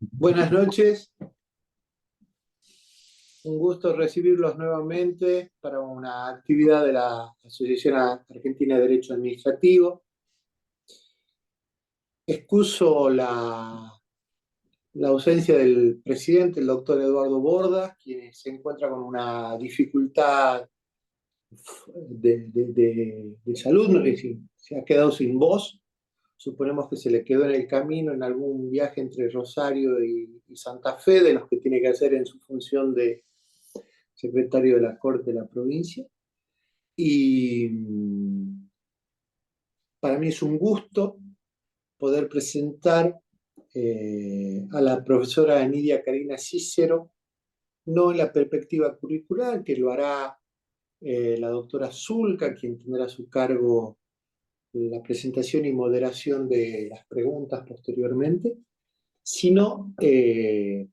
Buenas noches, un gusto recibirlos nuevamente para una actividad de la Asociación Argentina de Derecho Administrativo. Excuso la ausencia del presidente, el doctor Eduardo Borda, quien se encuentra con una dificultad de salud, ¿no? Es decir, se ha quedado sin voz. Suponemos que se le quedó en el camino en algún viaje entre Rosario y Santa Fe, de los que tiene que hacer en su función de secretario de la Corte de la provincia. Y para mí es un gusto poder presentar a la profesora Nidia Karina Cícero, no en la perspectiva curricular, que lo hará la doctora Zulca, quien tendrá a su cargo la presentación y moderación de las preguntas posteriormente, sino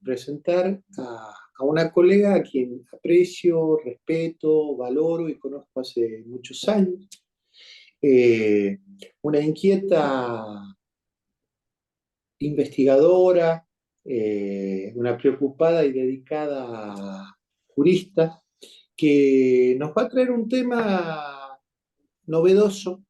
presentar a una colega a quien aprecio, respeto, valoro y conozco hace muchos años, eh, una inquieta investigadora, una preocupada y dedicada jurista, que nos va a traer un tema novedoso,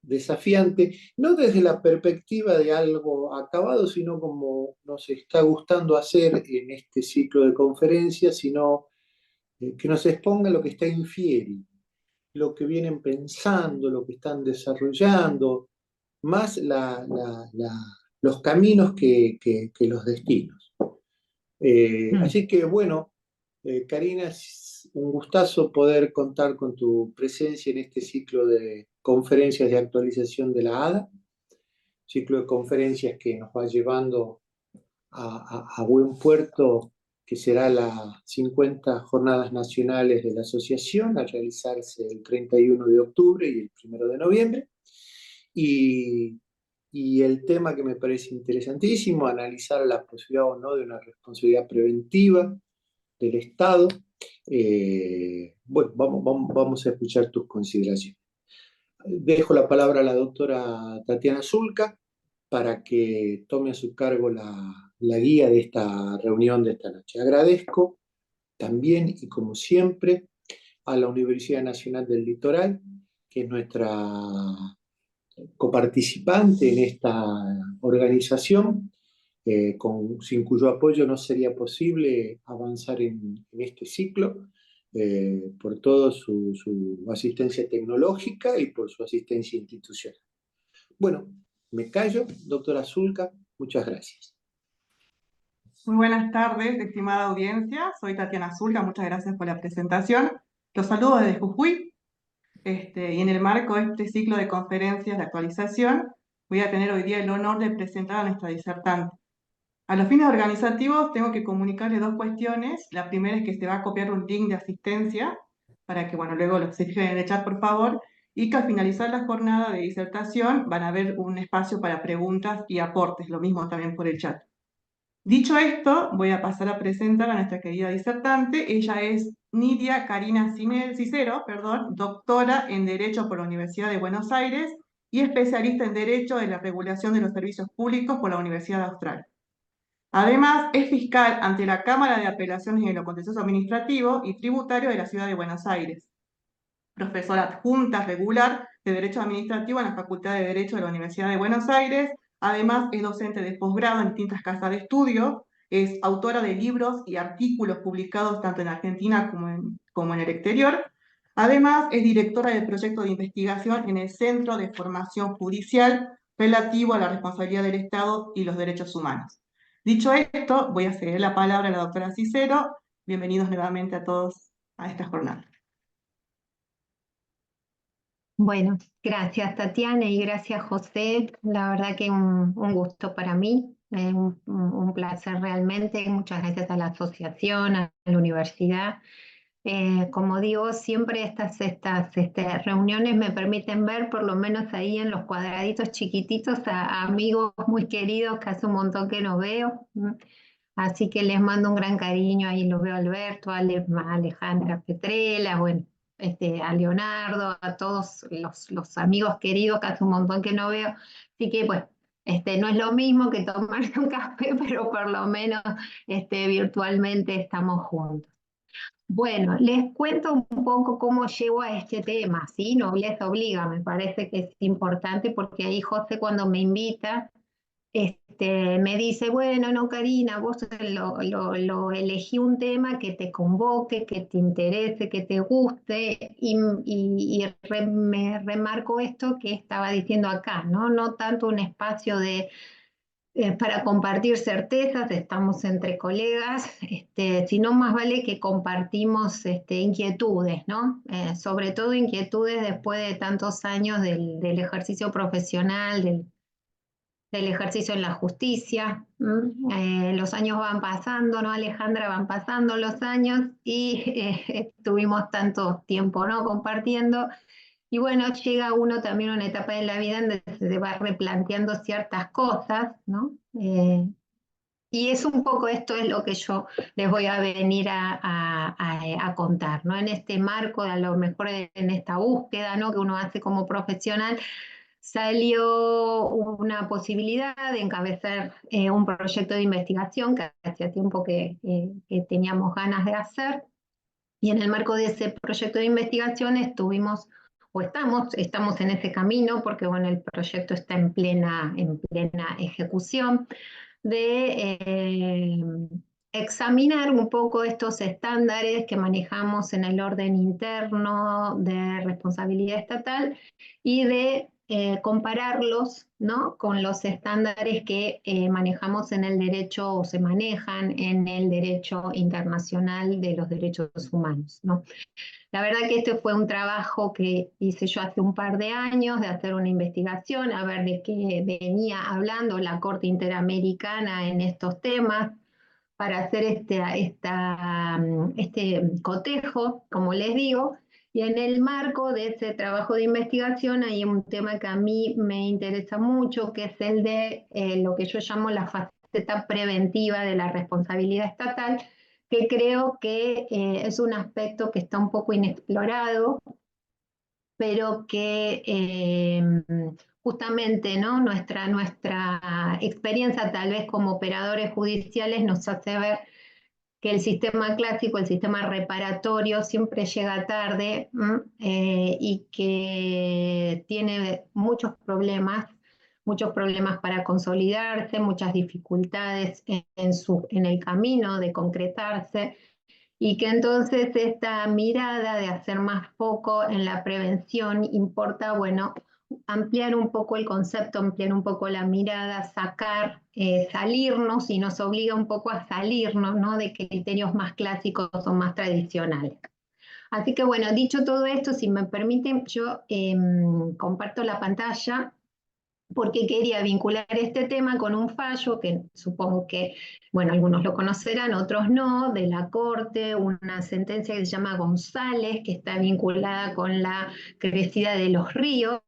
desafiante, no desde la perspectiva de algo acabado, sino como nos está gustando hacer en este ciclo de conferencias, sino que nos exponga lo que está infieri, lo que vienen pensando, lo que están desarrollando, más los caminos que los destinos. Mm. Así que bueno, Karina, es un gustazo poder contar con tu presencia en este ciclo de conferencias de actualización de la ADA, ciclo de conferencias que nos va llevando a buen puerto, que será las 50 Jornadas Nacionales de la Asociación, a realizarse el 31 de octubre y el 1 de noviembre. Y, y el tema que me parece interesantísimo, analizar la posibilidad o no de una responsabilidad preventiva del Estado. Bueno, vamos a escuchar tus consideraciones. Dejo la palabra a la doctora Tatiana Zulca para que tome a su cargo la guía de esta reunión de esta noche. Agradezco también y como siempre a la Universidad Nacional del Litoral, que es nuestra coparticipante en esta organización, sin cuyo apoyo no sería posible avanzar en este ciclo, por toda su asistencia tecnológica y por su asistencia institucional. Bueno, me callo, doctora Zulca, muchas gracias. Muy buenas tardes, estimada audiencia. Soy Tatiana Zulca, muchas gracias por la presentación. Los saludo desde Jujuy, y en el marco de este ciclo de conferencias de actualización, voy a tener hoy día el honor de presentar a nuestra disertante. A los fines organizativos tengo que comunicarles dos cuestiones. La primera es que se va a copiar un link de asistencia para que, bueno, luego lo se fijen en el chat, por favor, y que al finalizar la jornada de disertación van a haber un espacio para preguntas y aportes, lo mismo también por el chat. Dicho esto, voy a pasar a presentar a nuestra querida disertante. Ella es Nidia Karina Cícero, doctora en Derecho por la Universidad de Buenos Aires y especialista en Derecho de la Regulación de los Servicios Públicos por la Universidad Austral. Además, es fiscal ante la Cámara de Apelaciones en lo Contencioso Administrativo y Tributario de la Ciudad de Buenos Aires. Profesora adjunta regular de Derecho Administrativo en la Facultad de Derecho de la Universidad de Buenos Aires. Además, es docente de posgrado en distintas casas de estudio. Es autora de libros y artículos publicados tanto en Argentina como en el exterior. Además, es directora del proyecto de investigación en el Centro de Formación Judicial relativo a la responsabilidad del Estado y los derechos humanos. Dicho esto, voy a ceder la palabra a la doctora Cícero. Bienvenidos nuevamente a todos a esta jornada. Bueno, gracias Tatiana y gracias José. La verdad que un gusto para mí, un placer realmente. Muchas gracias a la asociación, a la universidad. Como digo, siempre estas reuniones me permiten ver, por lo menos ahí en los cuadraditos chiquititos, a amigos muy queridos que hace un montón que no veo. Así que les mando un gran cariño. Ahí los veo a Alberto, a Alejandra Petrela, bueno, a Leonardo, a todos los amigos queridos que hace un montón que no veo. Así que, bueno, No es lo mismo que tomarse un café, pero por lo menos virtualmente estamos juntos. Bueno, les cuento un poco cómo llego a este tema, ¿sí? Nobleza obliga, me parece que es importante porque ahí José cuando me invita, me dice, bueno, no, Karina, vos elegí un tema que te convoque, que te interese, que te guste, me remarco esto que estaba diciendo acá, ¿no? No tanto un espacio para compartir certezas, estamos entre colegas, sino más vale que compartimos inquietudes, ¿no? Sobre todo inquietudes después de tantos años del ejercicio profesional, del ejercicio en la justicia. Los años van pasando, ¿no, Alejandra? Van pasando los años y estuvimos tanto tiempo, ¿no? Compartiendo. Y bueno, llega uno también a una etapa de la vida en donde se va replanteando ciertas cosas, ¿no? Y es un poco esto es lo que yo les voy a venir a contar, ¿no? En este marco, a lo mejor en esta búsqueda, ¿no? Que uno hace como profesional, salió una posibilidad de encabezar un proyecto de investigación que hacía tiempo que teníamos ganas de hacer. Y en el marco de ese proyecto de investigación estuvimos, o estamos en ese camino, porque bueno, el proyecto está en plena ejecución, de examinar un poco estos estándares que manejamos en el orden interno de responsabilidad estatal y de compararlos, ¿no? Con los estándares que manejamos en el derecho o se manejan en el derecho internacional de los derechos humanos, ¿no? La verdad que este fue un trabajo que hice yo hace un par de años, de hacer una investigación, a ver de qué venía hablando la Corte Interamericana en estos temas, para hacer este cotejo, como les digo, y en el marco de ese trabajo de investigación hay un tema que a mí me interesa mucho, que es el de lo que yo llamo la faceta preventiva de la responsabilidad estatal, que creo que es un aspecto que está un poco inexplorado, pero que justamente, ¿no? Nuestra experiencia tal vez como operadores judiciales nos hace ver que el sistema clásico, el sistema reparatorio, siempre llega tarde y que tiene muchos problemas para consolidarse, muchas dificultades en el camino de concretarse, y que entonces esta mirada de hacer más foco en la prevención importa, bueno, ampliar un poco el concepto, ampliar un poco la mirada, salirnos y nos obliga un poco a salirnos, ¿no? De criterios más clásicos o más tradicionales. Así que bueno, dicho todo esto, si me permiten, yo comparto la pantalla porque quería vincular este tema con un fallo que supongo que, bueno, algunos lo conocerán, otros no, de la Corte, una sentencia que se llama González, que está vinculada con la crecida de los ríos,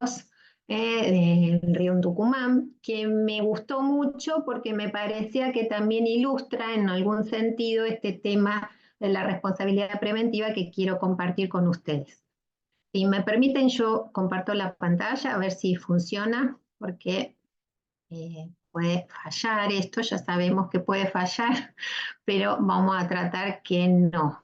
del río Tucumán, que me gustó mucho porque me parecía que también ilustra en algún sentido este tema de la responsabilidad preventiva que quiero compartir con ustedes. Si me permiten, yo comparto la pantalla a ver si funciona, porque puede fallar esto, ya sabemos que puede fallar, pero vamos a tratar que no.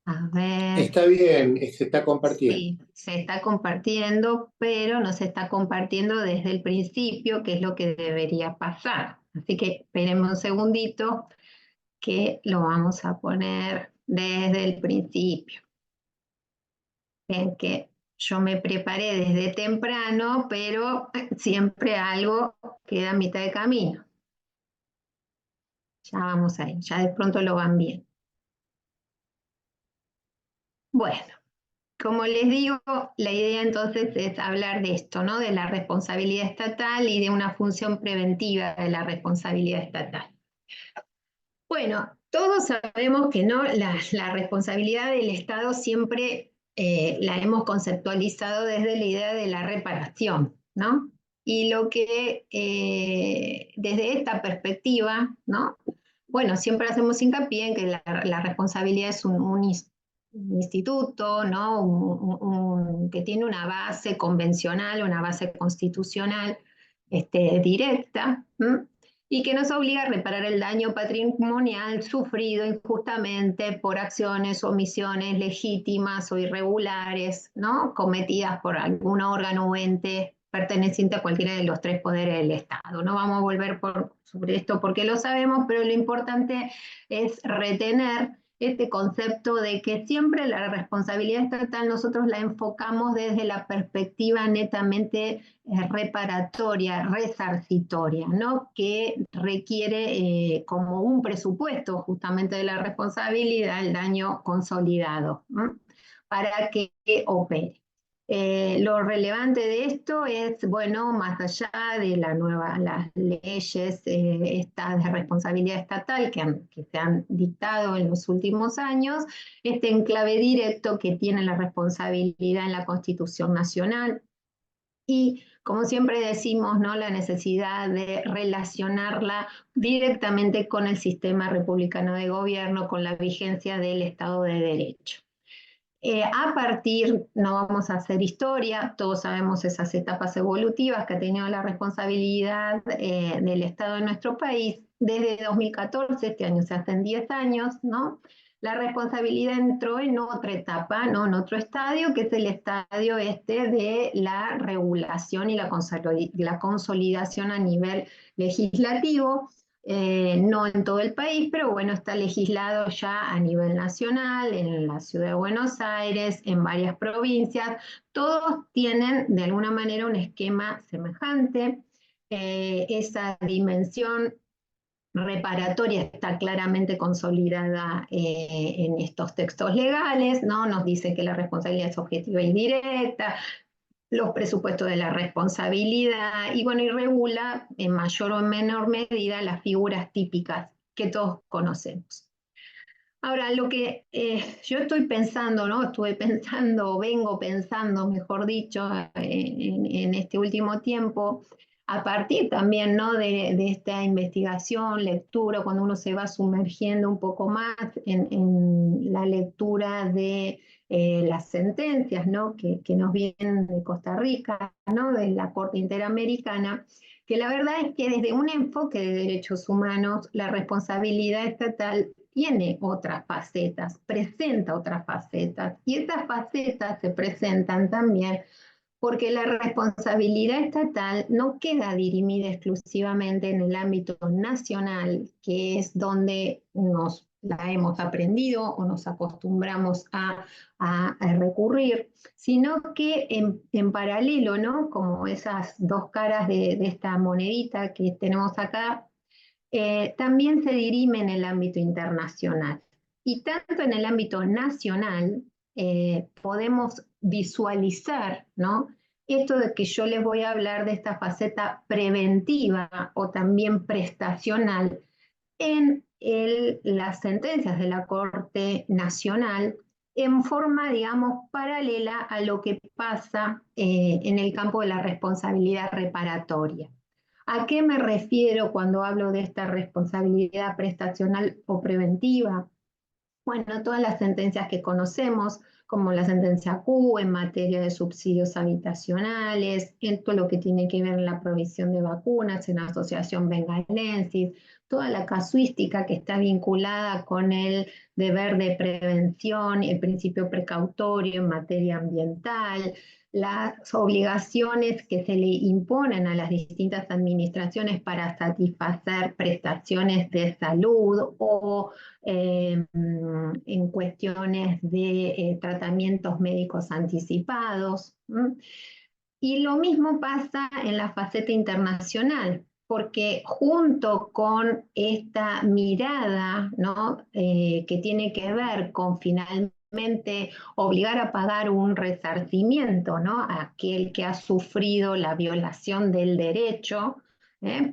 A ver, Está bien, se está compartiendo. sí, se está compartiendo, pero no se está compartiendo desde el principio, que es lo que debería pasar. Así que esperemos un segundito que lo vamos a poner desde el principio. Ven que yo me preparé desde temprano, pero siempre algo queda a mitad de camino. Ya vamos ahí, ya de pronto lo van bien. Bueno, como les digo, la idea entonces es hablar de esto, ¿no? De la responsabilidad estatal y de una función preventiva de la responsabilidad estatal. Bueno, todos sabemos que no, la responsabilidad del Estado siempre la hemos conceptualizado desde la idea de la reparación, ¿no? Y lo que desde esta perspectiva, ¿no? Bueno, siempre hacemos hincapié en que la responsabilidad es un instituto, ¿no? Que tiene una base convencional, una base constitucional, directa, y que nos obliga a reparar el daño patrimonial sufrido injustamente por acciones o omisiones legítimas o irregulares, ¿no? Cometidas por algún órgano o ente perteneciente a cualquiera de los tres poderes del Estado. No vamos a volver sobre esto porque lo sabemos, pero lo importante es retener este concepto de que siempre la responsabilidad estatal nosotros la enfocamos desde la perspectiva netamente reparatoria, resarcitoria, ¿no? Que requiere como un presupuesto justamente de la responsabilidad el daño consolidado, ¿no? Para que opere. Lo relevante de esto es, bueno, más allá de las leyes estas de responsabilidad estatal que se han dictado en los últimos años, este enclave directo que tiene la responsabilidad en la Constitución Nacional y, como siempre decimos, ¿no? La necesidad de relacionarla directamente con el sistema republicano de gobierno, con la vigencia del Estado de Derecho. A partir, no vamos a hacer historia, todos sabemos esas etapas evolutivas que ha tenido la responsabilidad del Estado en nuestro país. Desde 2014, este año se hacen 10 años, ¿no? La responsabilidad entró en otra etapa, ¿no? En otro estadio, que es el estadio de la regulación y la consolidación a nivel legislativo. No en todo el país, pero bueno, está legislado ya a nivel nacional, en la ciudad de Buenos Aires, en varias provincias. Todos tienen de alguna manera un esquema semejante. Esa dimensión reparatoria está claramente consolidada en estos textos legales, ¿no? Nos dice que la responsabilidad es objetiva y directa, los presupuestos de la responsabilidad y bueno, y regula en mayor o menor medida las figuras típicas que todos conocemos. Ahora, lo que yo estoy pensando, ¿no? Vengo pensando, mejor dicho, en este último tiempo, a partir también, ¿no? de esta investigación, lectura, cuando uno se va sumergiendo un poco más en la lectura de las sentencias, ¿no? que nos vienen de Costa Rica, ¿no? De la Corte Interamericana, que la verdad es que desde un enfoque de derechos humanos, la responsabilidad estatal tiene otras facetas, presenta otras facetas, y estas facetas se presentan también porque la responsabilidad estatal no queda dirimida exclusivamente en el ámbito nacional, que es donde la hemos aprendido o nos acostumbramos a recurrir, sino que en paralelo, ¿no? Como esas dos caras de esta monedita que tenemos acá, también se dirime en el ámbito internacional. Y tanto en el ámbito nacional podemos visualizar, ¿no? Esto de que yo les voy a hablar de esta faceta preventiva o también prestacional en las sentencias de la Corte Nacional en forma, digamos, paralela a lo que pasa en el campo de la responsabilidad reparatoria. ¿A qué me refiero cuando hablo de esta responsabilidad prestacional o preventiva? Bueno, todas las sentencias que conocemos, como la sentencia Q en materia de subsidios habitacionales, en todo lo que tiene que ver en la provisión de vacunas, en la asociación bengalensis, toda la casuística que está vinculada con el deber de prevención, el principio precautorio en materia ambiental, las obligaciones que se le imponen a las distintas administraciones para satisfacer prestaciones de salud o en cuestiones de tratamientos médicos anticipados. Y lo mismo pasa en la faceta internacional, porque junto con esta mirada, ¿no? Que tiene que ver con finalmente obligar a pagar un resarcimiento, ¿no? A aquel que ha sufrido la violación del derecho,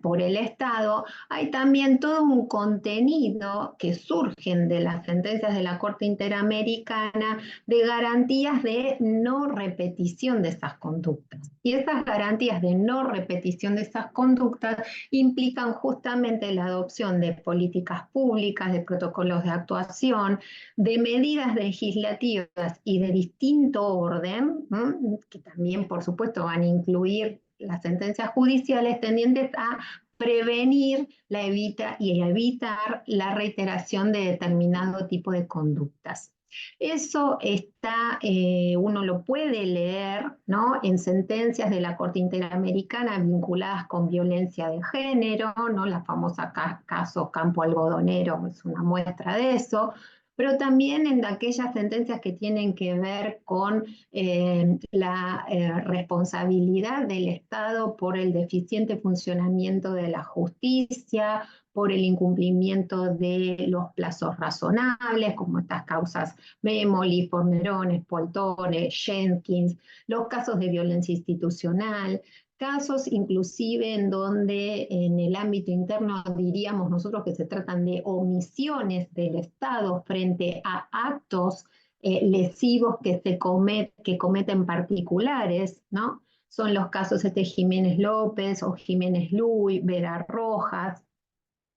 por el Estado, hay también todo un contenido que surgen de las sentencias de la Corte Interamericana de garantías de no repetición de esas conductas. Y esas garantías de no repetición de esas conductas implican justamente la adopción de políticas públicas, de protocolos de actuación, de medidas legislativas y de distinto orden, que también, por supuesto, van a incluir las sentencias judiciales tendientes a prevenir y evitar la reiteración de determinado tipo de conductas. Eso está, uno lo puede leer, ¿no?, en sentencias de la Corte Interamericana vinculadas con violencia de género, ¿no?, la famosa caso Campo Algodonero es una muestra de eso, pero también en aquellas sentencias que tienen que ver con la responsabilidad del Estado por el deficiente funcionamiento de la justicia, por el incumplimiento de los plazos razonables, como estas causas Memoli, Fornerón, Poltone, Jenkins, los casos de violencia institucional, casos inclusive en donde en el ámbito interno diríamos nosotros que se tratan de omisiones del Estado frente a actos lesivos que cometen particulares, ¿no? Son los casos de Jiménez López o Jiménez Luis, Vera Rojas.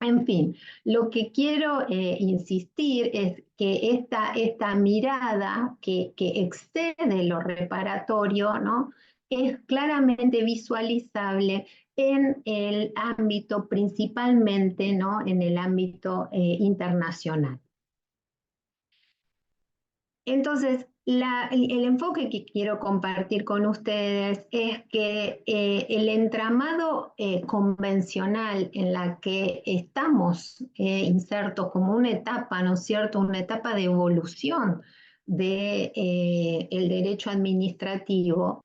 En fin, lo que quiero insistir es que esta mirada que excede lo reparatorio, ¿no?, es claramente visualizable en el ámbito, principalmente, ¿no?, en el ámbito internacional. Entonces, el enfoque que quiero compartir con ustedes es que el entramado convencional en la que estamos insertos como una etapa, ¿no es cierto?, una etapa de evolución del derecho administrativo,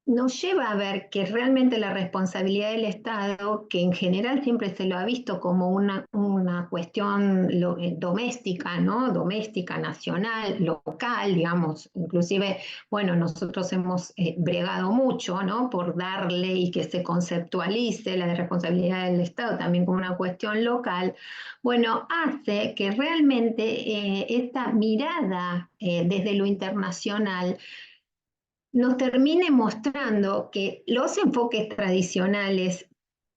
nos lleva a ver que realmente la responsabilidad del Estado, que en general siempre se lo ha visto como una cuestión doméstica, ¿no?, doméstica, nacional, local, digamos, inclusive, bueno, nosotros hemos bregado mucho, ¿no?, por darle y que se conceptualice la responsabilidad del Estado también como una cuestión local, bueno, hace que realmente esta mirada desde lo internacional nos termine mostrando que los enfoques tradicionales,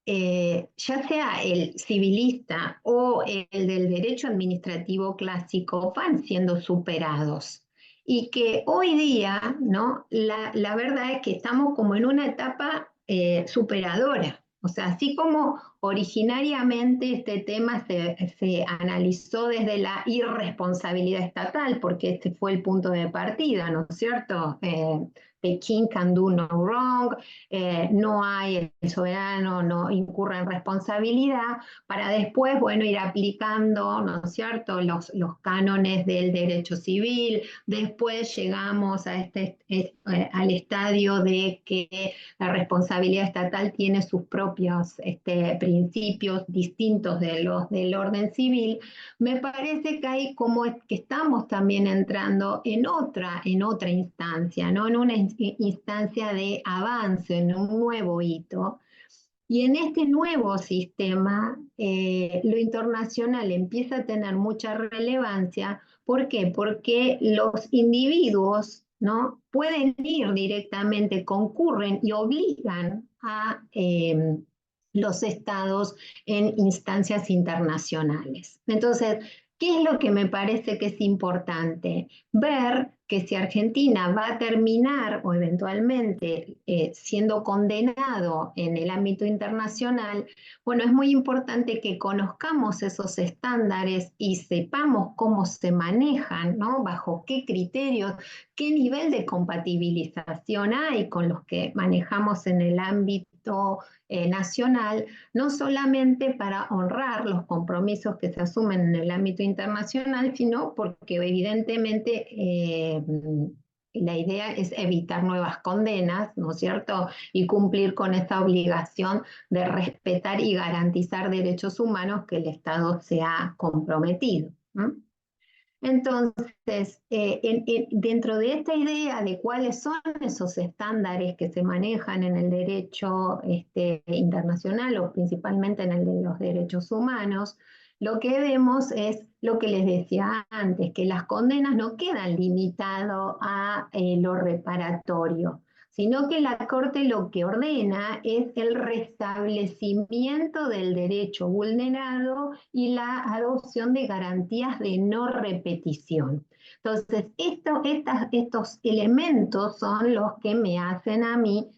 ya sea el civilista o el del derecho administrativo clásico, van siendo superados. Y que hoy día, ¿no?, la verdad es que estamos como en una etapa superadora. O sea, así como originariamente este tema se analizó desde la irresponsabilidad estatal, porque este fue el punto de partida, ¿no es cierto? The king can do no wrong, no hay, el soberano no incurre en responsabilidad, para después, bueno, ir aplicando, ¿no es cierto?, los cánones del derecho civil. Después llegamos a al estadio de que la responsabilidad estatal tiene sus propios principios distintos de los del orden civil. Me parece que hay como que estamos también entrando en otra instancia, ¿no?, en una instancia de avance, en un nuevo hito. Y en este nuevo sistema, lo internacional empieza a tener mucha relevancia. ¿Por qué? Porque los individuos, ¿no?, pueden ir directamente, concurren y obligan a los estados en instancias internacionales. Entonces, ¿qué es lo que me parece que es importante? Ver que si Argentina va a terminar o eventualmente siendo condenado en el ámbito internacional, bueno, es muy importante que conozcamos esos estándares y sepamos cómo se manejan, ¿no?, bajo qué criterios, qué nivel de compatibilización hay con los que manejamos en el ámbito nacional, no solamente para honrar los compromisos que se asumen en el ámbito internacional, sino porque evidentemente la idea es evitar nuevas condenas, ¿no es cierto?, y cumplir con esta obligación de respetar y garantizar derechos humanos que el Estado se ha comprometido. Entonces, dentro de esta idea de cuáles son esos estándares que se manejan en el derecho internacional o principalmente en el de los derechos humanos, lo que vemos es lo que les decía antes, que las condenas no quedan limitadas a lo reparatorio, sino que la Corte lo que ordena es el restablecimiento del derecho vulnerado y la adopción de garantías de no repetición. Entonces, estos elementos son los que me hacen a mí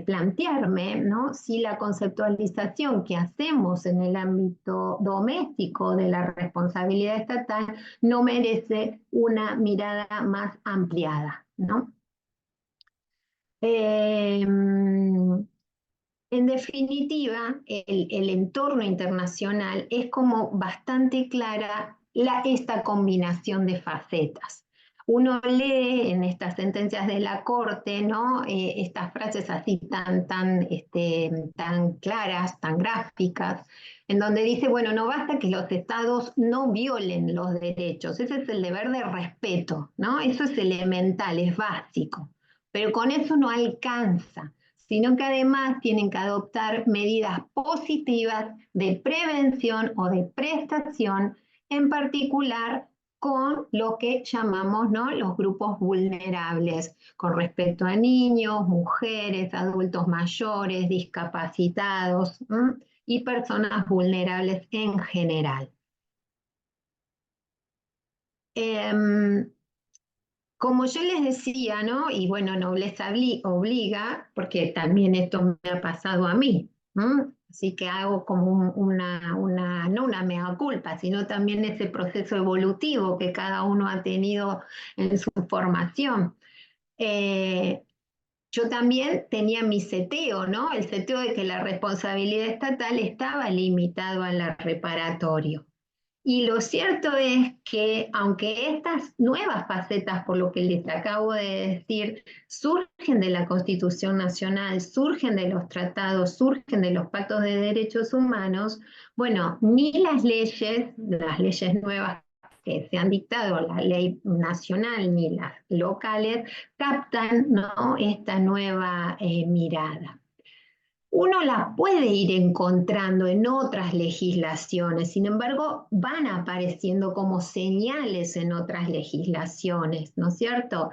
plantearme, ¿no?, si la conceptualización que hacemos en el ámbito doméstico de la responsabilidad estatal no merece una mirada más ampliada, ¿no? En definitiva, el entorno internacional es como bastante clara esta combinación de facetas. Uno lee en estas sentencias de la Corte, ¿no?, estas frases así tan claras, tan gráficas, en donde dice, bueno, no basta que los estados no violen los derechos, ese es el deber de respeto, ¿no? Eso es elemental, es básico, pero con eso no alcanza, sino que además tienen que adoptar medidas positivas de prevención o de prestación, en particular con lo que llamamos, ¿no?, los grupos vulnerables, con respecto a niños, mujeres, adultos mayores, discapacitados, y personas vulnerables en general. Como yo les decía, ¿no?, y bueno, nobleza obliga, porque también esto me ha pasado a mí, ¿no? Así que hago como no una mea culpa, sino también ese proceso evolutivo que cada uno ha tenido en su formación. Yo también tenía mi seteo, ¿no? El seteo de que la responsabilidad estatal estaba limitado al reparatorio. Y lo cierto es que aunque estas nuevas facetas, por lo que les acabo de decir, surgen de la Constitución Nacional, surgen de los tratados, surgen de los pactos de derechos humanos, bueno, ni las leyes nuevas que se han dictado, la ley nacional ni las locales, captan, ¿no?, esta nueva mirada. Uno las puede ir encontrando en otras legislaciones, sin embargo, van apareciendo como señales en otras legislaciones, ¿no es cierto?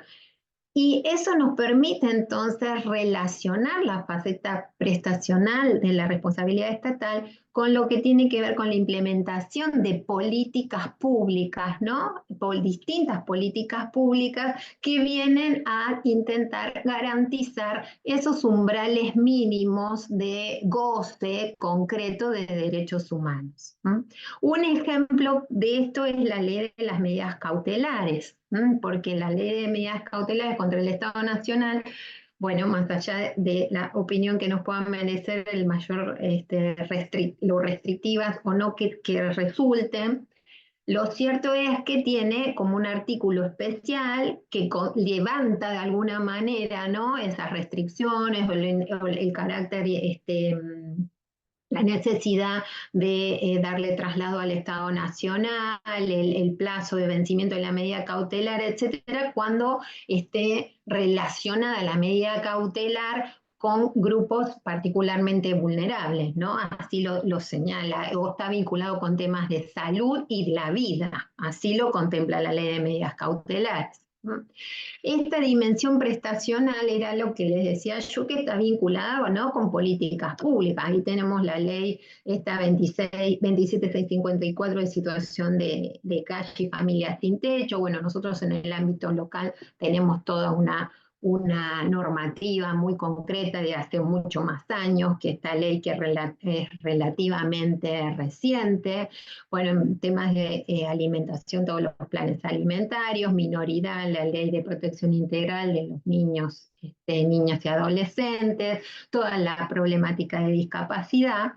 Y eso nos permite entonces relacionar la faceta prestacional de la responsabilidad estatal con lo que tiene que ver con la implementación de políticas públicas, ¿no? Por distintas políticas públicas que vienen a intentar garantizar esos umbrales mínimos de goce concreto de derechos humanos, ¿no? Un ejemplo de esto es la ley de las medidas cautelares, porque la ley de medidas cautelares contra el Estado Nacional, bueno, más allá de la opinión que nos puedan merecer el mayor, lo restrictivas o no que resulten, lo cierto es que tiene como un artículo especial que levanta de alguna manera, ¿no?, esas restricciones o el carácter, la necesidad de darle traslado al Estado Nacional, el plazo de vencimiento de la medida cautelar, etcétera, cuando esté relacionada la medida cautelar con grupos particularmente vulnerables, ¿no? Así lo señala, o está vinculado con temas de salud y la vida, así lo contempla la ley de medidas cautelares, ¿no? Esta dimensión prestacional era lo que les decía yo, que está vinculada, ¿no?, con políticas públicas. Ahí tenemos la ley esta 27654 de situación de calle y familias sin techo. Bueno, nosotros en el ámbito local tenemos toda una normativa muy concreta de hace mucho más años, que esta ley que es relativamente reciente. Bueno, en temas de alimentación, todos los planes alimentarios, minoridad, la ley de protección integral de los niños, niñas y adolescentes, toda la problemática de discapacidad,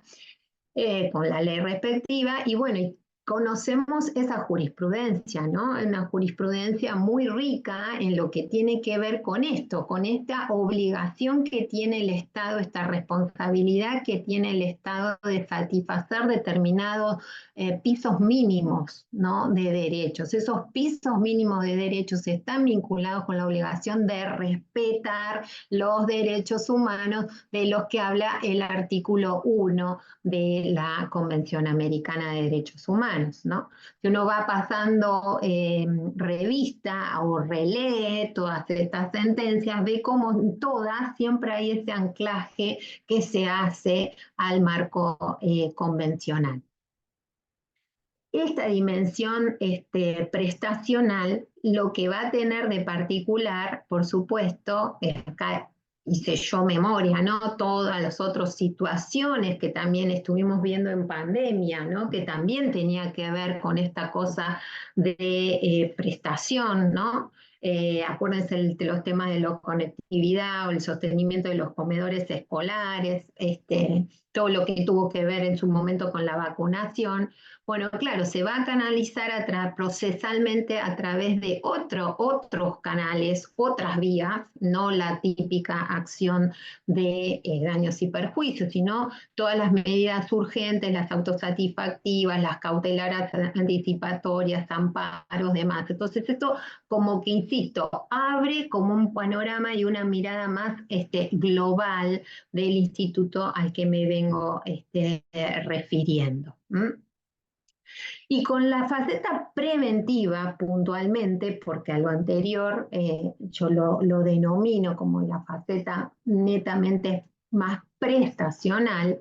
con la ley respectiva, y bueno, conocemos esa jurisprudencia, ¿no? Una jurisprudencia muy rica en lo que tiene que ver con esto, con esta obligación que tiene el Estado, esta responsabilidad que tiene el Estado de satisfacer determinados pisos mínimos, ¿no?, de derechos. Esos pisos mínimos de derechos están vinculados con la obligación de respetar los derechos humanos de los que habla el artículo 1 de la Convención Americana de Derechos Humanos, ¿no? Si uno va pasando revista o relee todas estas sentencias, ve cómo en todas siempre hay ese anclaje que se hace al marco convencional. Esta dimensión prestacional, lo que va a tener de particular, por supuesto, acá hice yo memoria, ¿no? Todas las otras situaciones que también estuvimos viendo en pandemia, ¿no? Que también tenía que ver con esta cosa de prestación, ¿no? Acuérdense de los temas de la conectividad o el sostenimiento de los comedores escolares, todo lo que tuvo que ver en su momento con la vacunación. Bueno, claro, se va a canalizar procesalmente a través de otros canales, otras vías, no la típica acción de daños y perjuicios, sino todas las medidas urgentes, las autosatisfactivas, las cautelares anticipatorias, amparos, demás. Entonces esto como que, insisto, abre como un panorama y una mirada más global del instituto al que me vengo refiriendo. Y con la faceta preventiva puntualmente, porque a lo anterior yo lo denomino como la faceta netamente más prestacional,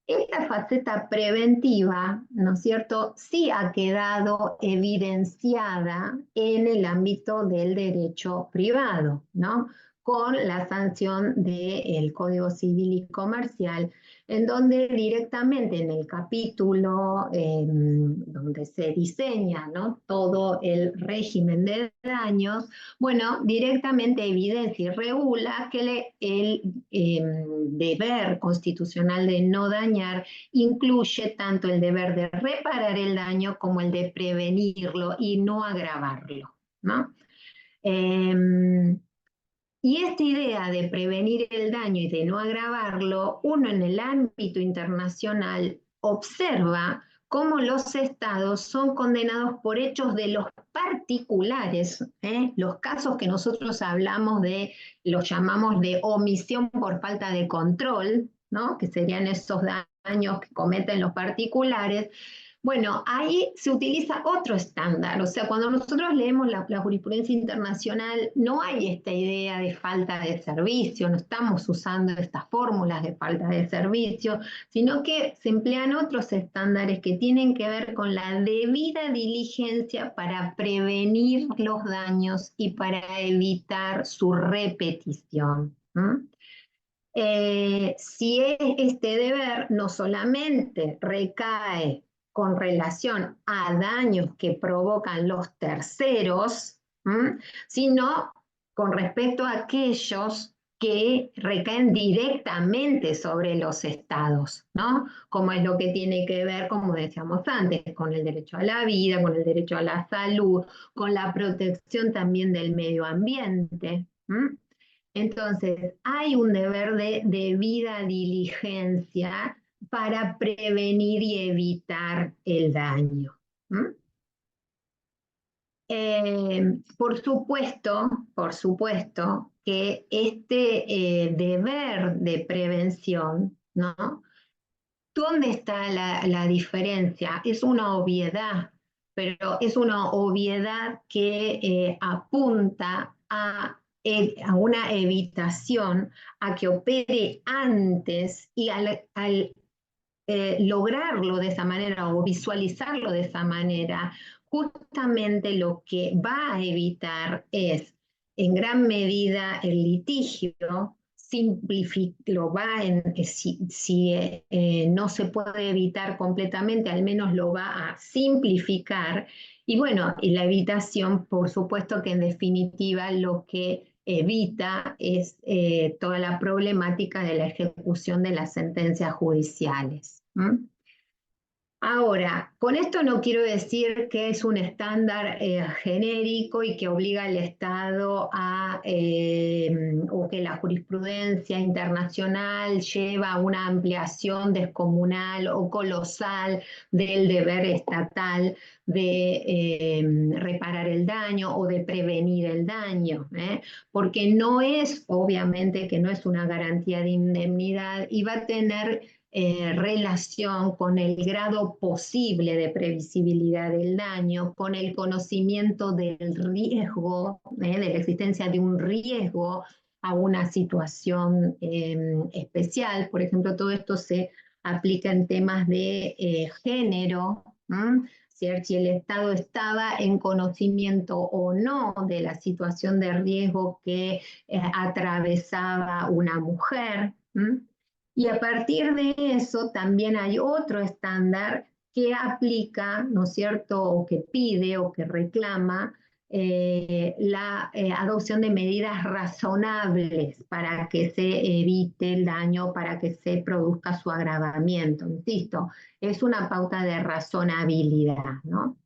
esta faceta preventiva, ¿no es cierto?, sí ha quedado evidenciada en el ámbito del derecho privado, ¿no? Con la sanción del Código Civil y Comercial, en donde directamente en el capítulo donde se diseña, ¿no?, todo el régimen de daños, bueno, directamente evidencia y regula que el deber constitucional de no dañar incluye tanto el deber de reparar el daño como el de prevenirlo y no agravarlo, ¿no? Y esta idea de prevenir el daño y de no agravarlo, uno en el ámbito internacional observa cómo los estados son condenados por hechos de los particulares, los casos que nosotros hablamos los llamamos de omisión por falta de control, ¿no? Que serían esos daños que cometen los particulares. Bueno, ahí se utiliza otro estándar, o sea, cuando nosotros leemos la jurisprudencia internacional, no hay esta idea de falta de servicio, no estamos usando estas fórmulas de falta de servicio, sino que se emplean otros estándares que tienen que ver con la debida diligencia para prevenir los daños y para evitar su repetición. Si este deber no solamente recae con relación a daños que provocan los terceros, sino con respecto a aquellos que recaen directamente sobre los estados, ¿no? Como es lo que tiene que ver, como decíamos antes, con el derecho a la vida, con el derecho a la salud, con la protección también del medio ambiente. Entonces, hay un deber de debida diligencia para prevenir y evitar el daño. Por supuesto que este deber de prevención, ¿no? ¿Dónde está la diferencia? Es una obviedad, pero es una obviedad que apunta a una evitación, a que opere antes y al lograrlo de esa manera o visualizarlo de esa manera, justamente lo que va a evitar es en gran medida el litigio, si no se puede evitar completamente, al menos lo va a simplificar. Y bueno, y la evitación, por supuesto que en definitiva lo que evita es toda la problemática de la ejecución de las sentencias judiciales. Ahora, con esto no quiero decir que es un estándar genérico y que obliga al Estado o que la jurisprudencia internacional lleva a una ampliación descomunal o colosal del deber estatal de reparar el daño o de prevenir el daño, porque no es, obviamente que no es una garantía de indemnidad y va a tener relación con el grado posible de previsibilidad del daño, con el conocimiento del riesgo, de la existencia de un riesgo a una situación especial. Por ejemplo, todo esto se aplica en temas de género, ¿cierto? Si el Estado estaba en conocimiento o no de la situación de riesgo que atravesaba una mujer. Y a partir de eso también hay otro estándar que aplica, ¿no es cierto?, o que pide o que reclama la adopción de medidas razonables para que se evite el daño, para que se produzca su agravamiento. Insisto, es una pauta de razonabilidad, ¿no?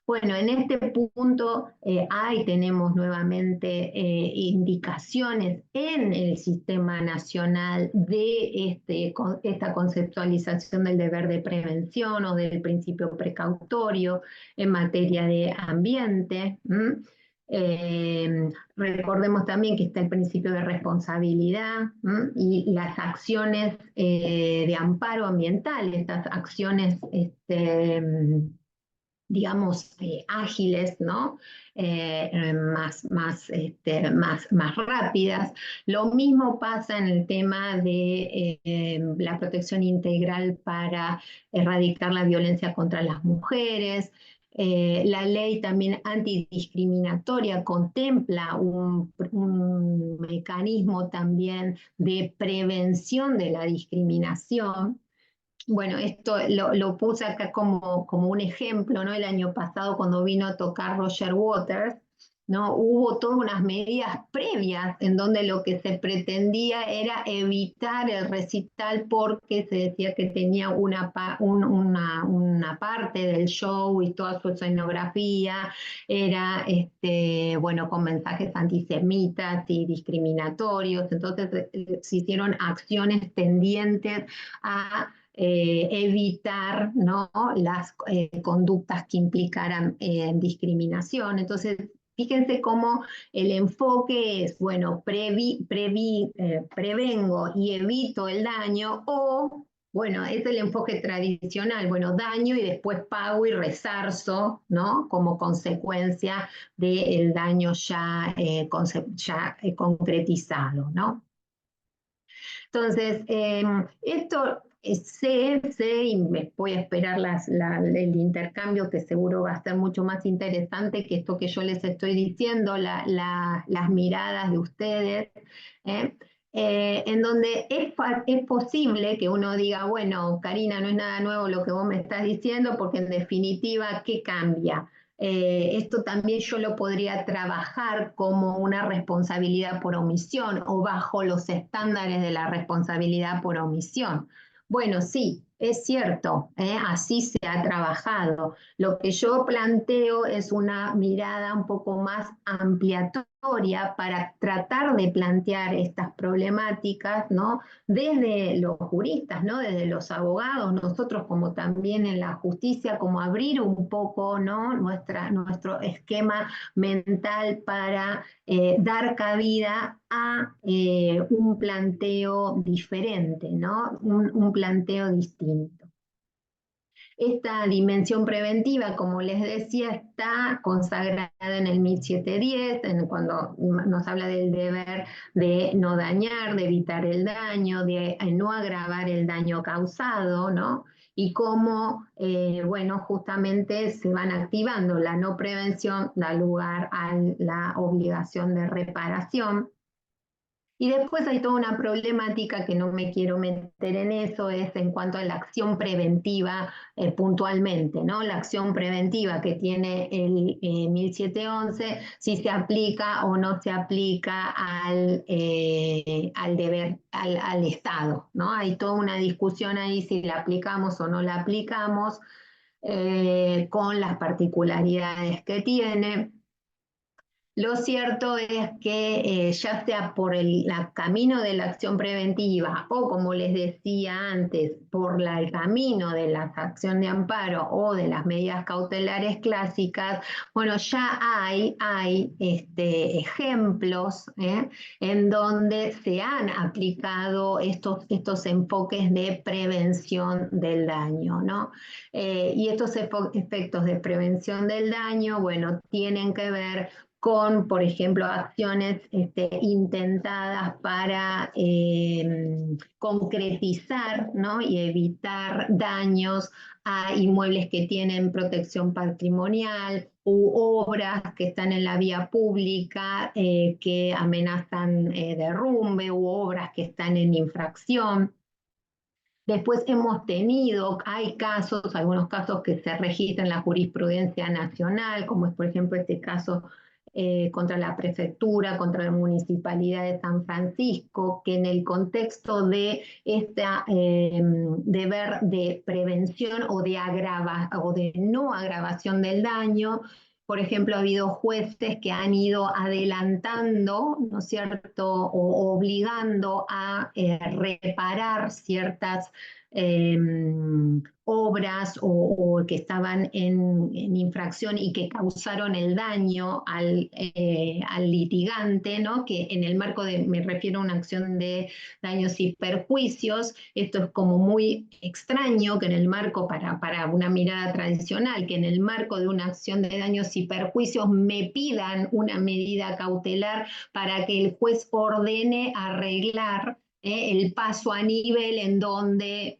Bueno, en este punto ahí tenemos nuevamente indicaciones en el Sistema Nacional de esta conceptualización del deber de prevención o del principio precautorio en materia de ambiente. Recordemos también que está el principio de responsabilidad y las acciones de amparo ambiental, estas acciones digamos, ágiles, ¿no? Más rápidas. Lo mismo pasa en el tema de la protección integral para erradicar la violencia contra las mujeres. La ley también antidiscriminatoria contempla un mecanismo también de prevención de la discriminación. Bueno, esto lo puse acá como un ejemplo, ¿no? El año pasado cuando vino a tocar Roger Waters, ¿no? Hubo todas unas medidas previas en donde lo que se pretendía era evitar el recital porque se decía que tenía una parte del show y toda su escenografía era, bueno, con mensajes antisemitas y discriminatorios. Entonces se hicieron acciones tendientes a evitar, ¿no?, las conductas que implicaran discriminación. Entonces, fíjense cómo el enfoque es, bueno, prevengo y evito el daño, o, bueno, es el enfoque tradicional, bueno, daño y después pago y resarzo, ¿no?, como consecuencia del daño ya concretizado, ¿no? Entonces, esto sé, y me voy a esperar el intercambio, que seguro va a ser mucho más interesante que esto que yo les estoy diciendo, las miradas de ustedes, en donde es posible que uno diga, bueno, Karina, no es nada nuevo lo que vos me estás diciendo, porque en definitiva, ¿qué cambia? Esto también yo lo podría trabajar como una responsabilidad por omisión o bajo los estándares de la responsabilidad por omisión. Bueno, sí, es cierto, así se ha trabajado. Lo que yo planteo es una mirada un poco más ampliatoria para tratar de plantear estas problemáticas, ¿no?, desde los juristas, ¿no?, desde los abogados, nosotros como también en la justicia, como abrir un poco, ¿no?, nuestro esquema mental para dar cabida a un planteo diferente, ¿no?, un planteo distinto. Esta dimensión preventiva, como les decía, está consagrada en el 1710, cuando nos habla del deber de no dañar, de evitar el daño, de no agravar el daño causado, ¿no? Y cómo, bueno, justamente se van activando. La no prevención da lugar a la obligación de reparación. Y después hay toda una problemática que no me quiero meter en eso, es en cuanto a la acción preventiva puntualmente, ¿no? La acción preventiva que tiene el 1711, si se aplica o no se aplica al deber, al Estado, ¿no? Hay toda una discusión ahí si la aplicamos o no la aplicamos, con las particularidades que tiene. Lo cierto es que ya sea por el camino de la acción preventiva o, como les decía antes, por el camino de la acción de amparo o de las medidas cautelares clásicas, bueno, ya hay ejemplos en donde se han aplicado estos enfoques de prevención del daño, ¿no? Y estos efectos de prevención del daño, bueno, tienen que ver con, por ejemplo, acciones intentadas para concretizar, ¿no? Y evitar daños a inmuebles que tienen protección patrimonial u obras que están en la vía pública que amenazan derrumbe u obras que están en infracción. Después hay casos, algunos casos que se registran en la jurisprudencia nacional, como es por ejemplo este caso contra la prefectura, contra la municipalidad de San Francisco, que en el contexto de este deber de prevención o de no agravación del daño, por ejemplo, ha habido jueces que han ido adelantando, ¿no es cierto?, o obligando a reparar ciertas eh, obras o que estaban en infracción y que causaron el daño al litigante, ¿no? Que en el marco me refiero a una acción de daños y perjuicios, esto es como muy extraño que en el marco, para una mirada tradicional, que en el marco de una acción de daños y perjuicios me pidan una medida cautelar para que el juez ordene arreglar el paso a nivel en donde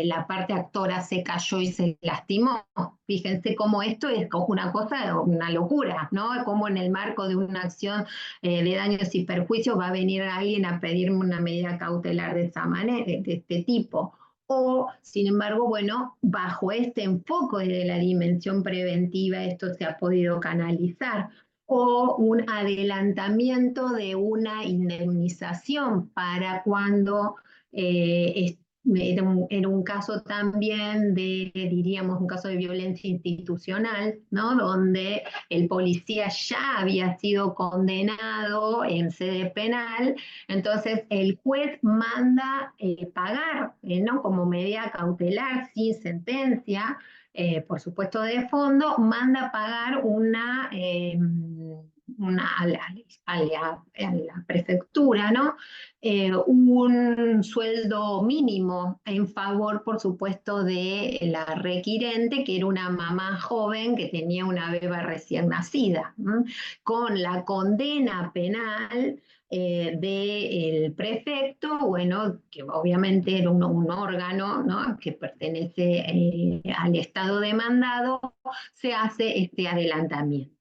la parte actora se cayó y se lastimó. Fíjense cómo esto es una cosa, una locura, ¿no? Como en el marco de una acción de daños y perjuicios va a venir alguien a pedirme una medida cautelar de esa manera, de este tipo. O, sin embargo, bueno, bajo este enfoque de la dimensión preventiva esto se ha podido canalizar, o un adelantamiento de una indemnización para cuando era un caso también diríamos, un caso de violencia institucional, ¿no? Donde el policía ya había sido condenado en sede penal, entonces el juez manda pagar, ¿no? Como medida cautelar, sin sentencia, por supuesto de fondo, manda pagar a la prefectura, ¿no? Un sueldo mínimo en favor, por supuesto, de la requirente, que era una mamá joven que tenía una beba recién nacida, con la condena penal del prefecto, bueno, que obviamente era un órgano, ¿no?, que pertenece al Estado demandado, se hace este adelantamiento.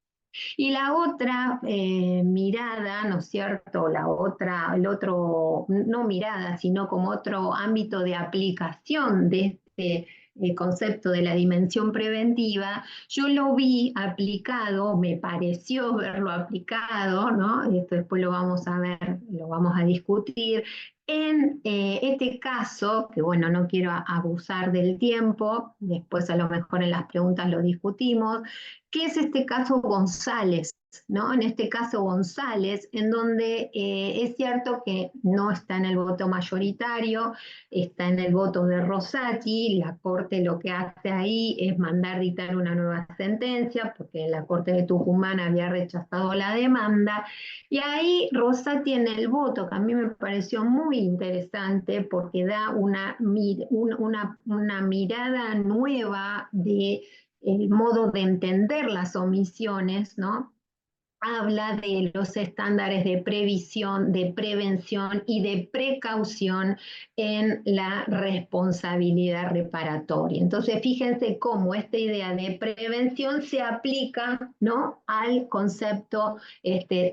Y la otra mirada, ¿no es cierto? El otro, no mirada, sino como otro ámbito de aplicación de este concepto de la dimensión preventiva, yo lo vi aplicado, me pareció verlo aplicado, ¿no? Esto después lo vamos a ver, lo vamos a discutir, en este caso, que bueno, no quiero abusar del tiempo, después a lo mejor en las preguntas lo discutimos, ¿qué es este caso González? ¿No? En este caso González, en donde es cierto que no está en el voto mayoritario, está en el voto de Rosati, la Corte lo que hace ahí es mandar dictar una nueva sentencia, porque la Corte de Tucumán había rechazado la demanda, y ahí Rosati en el voto, que a mí me pareció muy interesante, porque da una mirada nueva de el modo de entender las omisiones, ¿no? Habla de los estándares de previsión, de prevención y de precaución en la responsabilidad reparatoria. Entonces, fíjense cómo esta idea de prevención se aplica, ¿no?, al concepto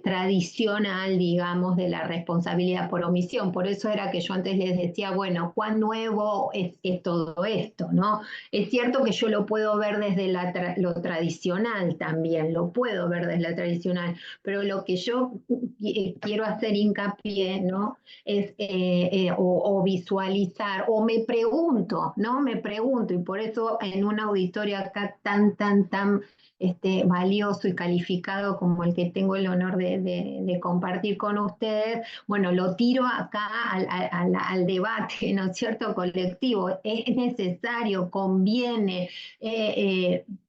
tradicional, digamos, de la responsabilidad por omisión. Por eso era que yo antes les decía, bueno, ¿cuán nuevo es todo esto, ¿no? Es cierto que yo lo puedo ver desde lo tradicional también, lo puedo ver desde la tradicional, pero lo que yo quiero hacer hincapié, ¿no?, es o visualizar, o me pregunto, ¿no? Me pregunto, y por eso en un auditorio acá tan valioso y calificado como el que tengo el honor de compartir con ustedes, bueno, lo tiro acá al debate, ¿no es cierto?, colectivo. Es necesario, conviene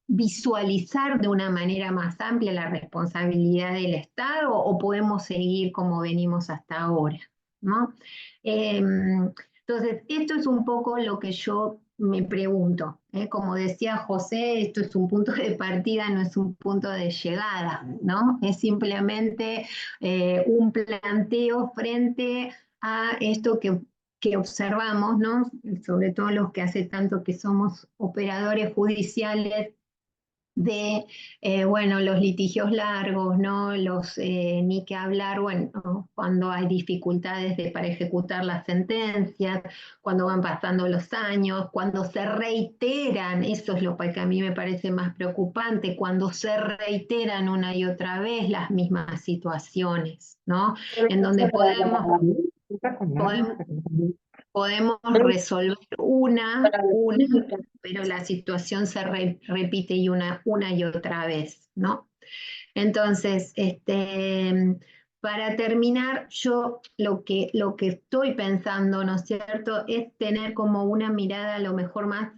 visualizar de una manera más amplia la responsabilidad del Estado, o podemos seguir como venimos hasta ahora, ¿no? Entonces, esto es un poco lo que yo me pregunto, como decía José, esto es un punto de partida, no es un punto de llegada, ¿no? Es simplemente un planteo frente a esto que observamos, ¿no? Sobre todo los que hace tanto que somos operadores judiciales de, bueno, los litigios largos, ¿no? Ni que hablar, bueno, cuando hay dificultades para ejecutar las sentencias, cuando van pasando los años, cuando se reiteran, eso es lo que a mí me parece más preocupante, cuando se reiteran una y otra vez las mismas situaciones, ¿no? En donde podemos resolver una, pero la situación se repite una y otra vez, ¿no? Entonces, para terminar, yo lo que estoy pensando, ¿no es cierto?, es tener como una mirada a lo mejor más,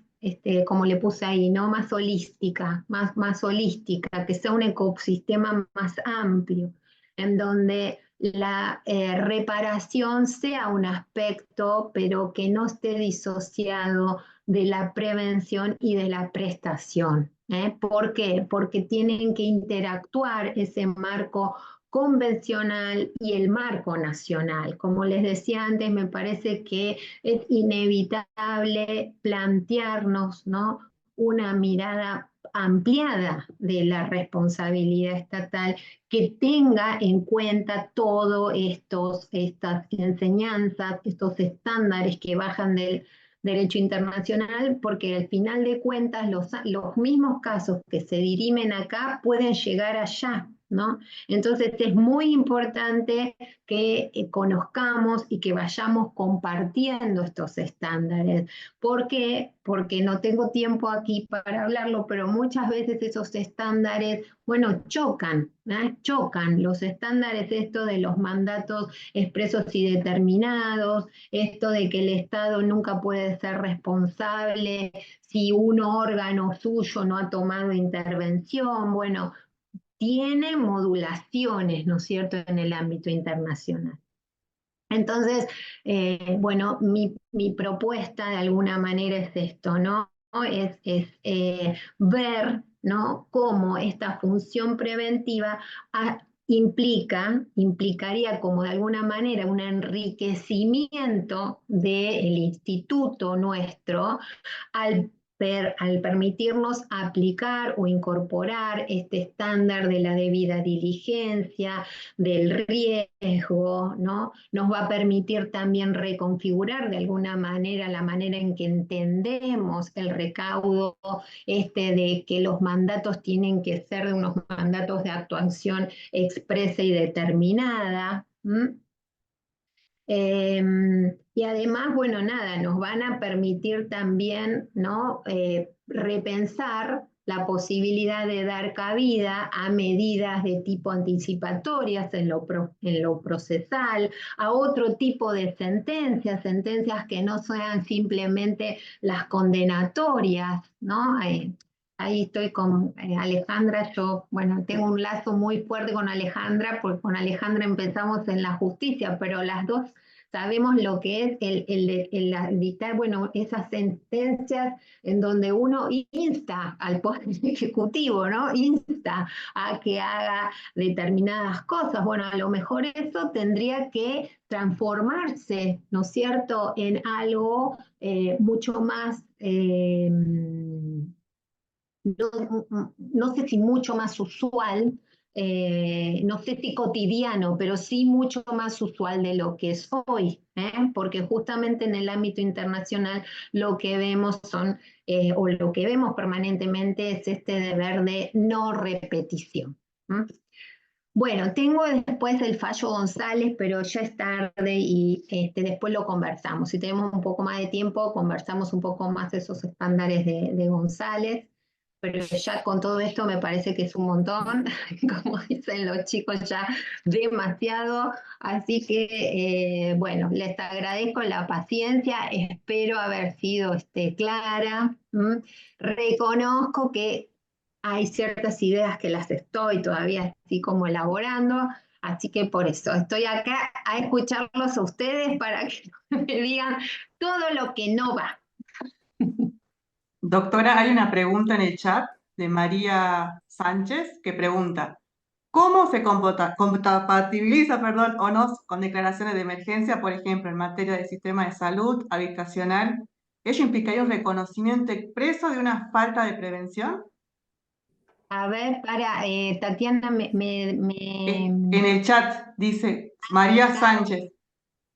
como le puse ahí, ¿no?, más holística, más holística, que sea un ecosistema más amplio, en donde la reparación sea un aspecto, pero que no esté disociado de la prevención y de la prestación. ¿Por qué? Porque tienen que interactuar ese marco convencional y el marco nacional. Como les decía antes, me parece que es inevitable plantearnos, ¿no?, una mirada ampliada de la responsabilidad estatal que tenga en cuenta todas estas enseñanzas, estos estándares que bajan del derecho internacional, porque al final de cuentas los mismos casos que se dirimen acá pueden llegar allá, ¿no? Entonces es muy importante que conozcamos y que vayamos compartiendo estos estándares. ¿Por qué? Porque no tengo tiempo aquí para hablarlo, pero muchas veces esos estándares, bueno, chocan, chocan los estándares, esto de los mandatos expresos y determinados, esto de que el Estado nunca puede ser responsable si un órgano suyo no ha tomado intervención, bueno, tiene modulaciones, ¿no es cierto?, en el ámbito internacional. Entonces, bueno, mi propuesta de alguna manera es esto, ¿no? Es ver, ¿no?, cómo esta función preventiva implicaría como de alguna manera un enriquecimiento del instituto nuestro al permitirnos aplicar o incorporar este estándar de la debida diligencia, del riesgo, ¿no? Nos va a permitir también reconfigurar de alguna manera la manera en que entendemos el recaudo, de que los mandatos tienen que ser de unos mandatos de actuación expresa y determinada. Y además, bueno, nada, nos van a permitir también, ¿no?, repensar la posibilidad de dar cabida a medidas de tipo anticipatorias en lo procesal, a otro tipo de sentencias que no sean simplemente las condenatorias, ¿no? Ahí estoy con Alejandra, yo, bueno, tengo un lazo muy fuerte con Alejandra, porque con Alejandra empezamos en la justicia, pero las dos sabemos lo que es el dictar, bueno, esas sentencias en donde uno insta al Poder Ejecutivo, ¿no? Insta a que haga determinadas cosas. Bueno, a lo mejor eso tendría que transformarse, ¿no es cierto?, en algo mucho más... no sé si mucho más usual, no sé si cotidiano, pero sí mucho más usual de lo que es hoy, porque justamente en el ámbito internacional lo que vemos o lo que vemos permanentemente es este deber de no repetición. Bueno, tengo después el fallo González, pero ya es tarde y después lo conversamos. Si tenemos un poco más de tiempo, conversamos un poco más de esos estándares de González. Pero ya con todo esto me parece que es un montón, como dicen los chicos, ya demasiado. Así que, bueno, les agradezco la paciencia, espero haber sido clara. Reconozco que hay ciertas ideas que las estoy todavía así como elaborando, así que por eso estoy acá a escucharlos a ustedes para que me digan todo lo que no va. Doctora, hay una pregunta en el chat de María Sánchez que pregunta, ¿cómo se compatibiliza, perdón, o no con declaraciones de emergencia, por ejemplo, en materia de sistema de salud, habitacional? ¿Ello implicaría un reconocimiento expreso de una falta de prevención? A ver, Tatiana, En el chat dice María acá, Sánchez,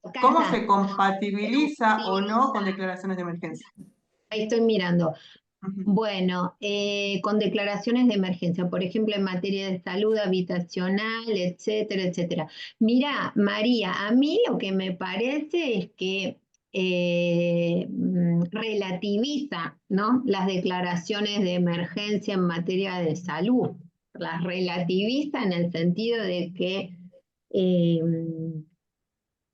acá ¿cómo está. se compatibiliza o no con declaraciones de emergencia? Ahí estoy mirando. Ujú. Bueno, con declaraciones de emergencia, por ejemplo, en materia de salud habitacional, etcétera, etcétera. Mira, María, a mí lo que me parece es que relativiza, ¿no?, las declaraciones de emergencia en materia de salud. Las relativiza en el sentido de que eh,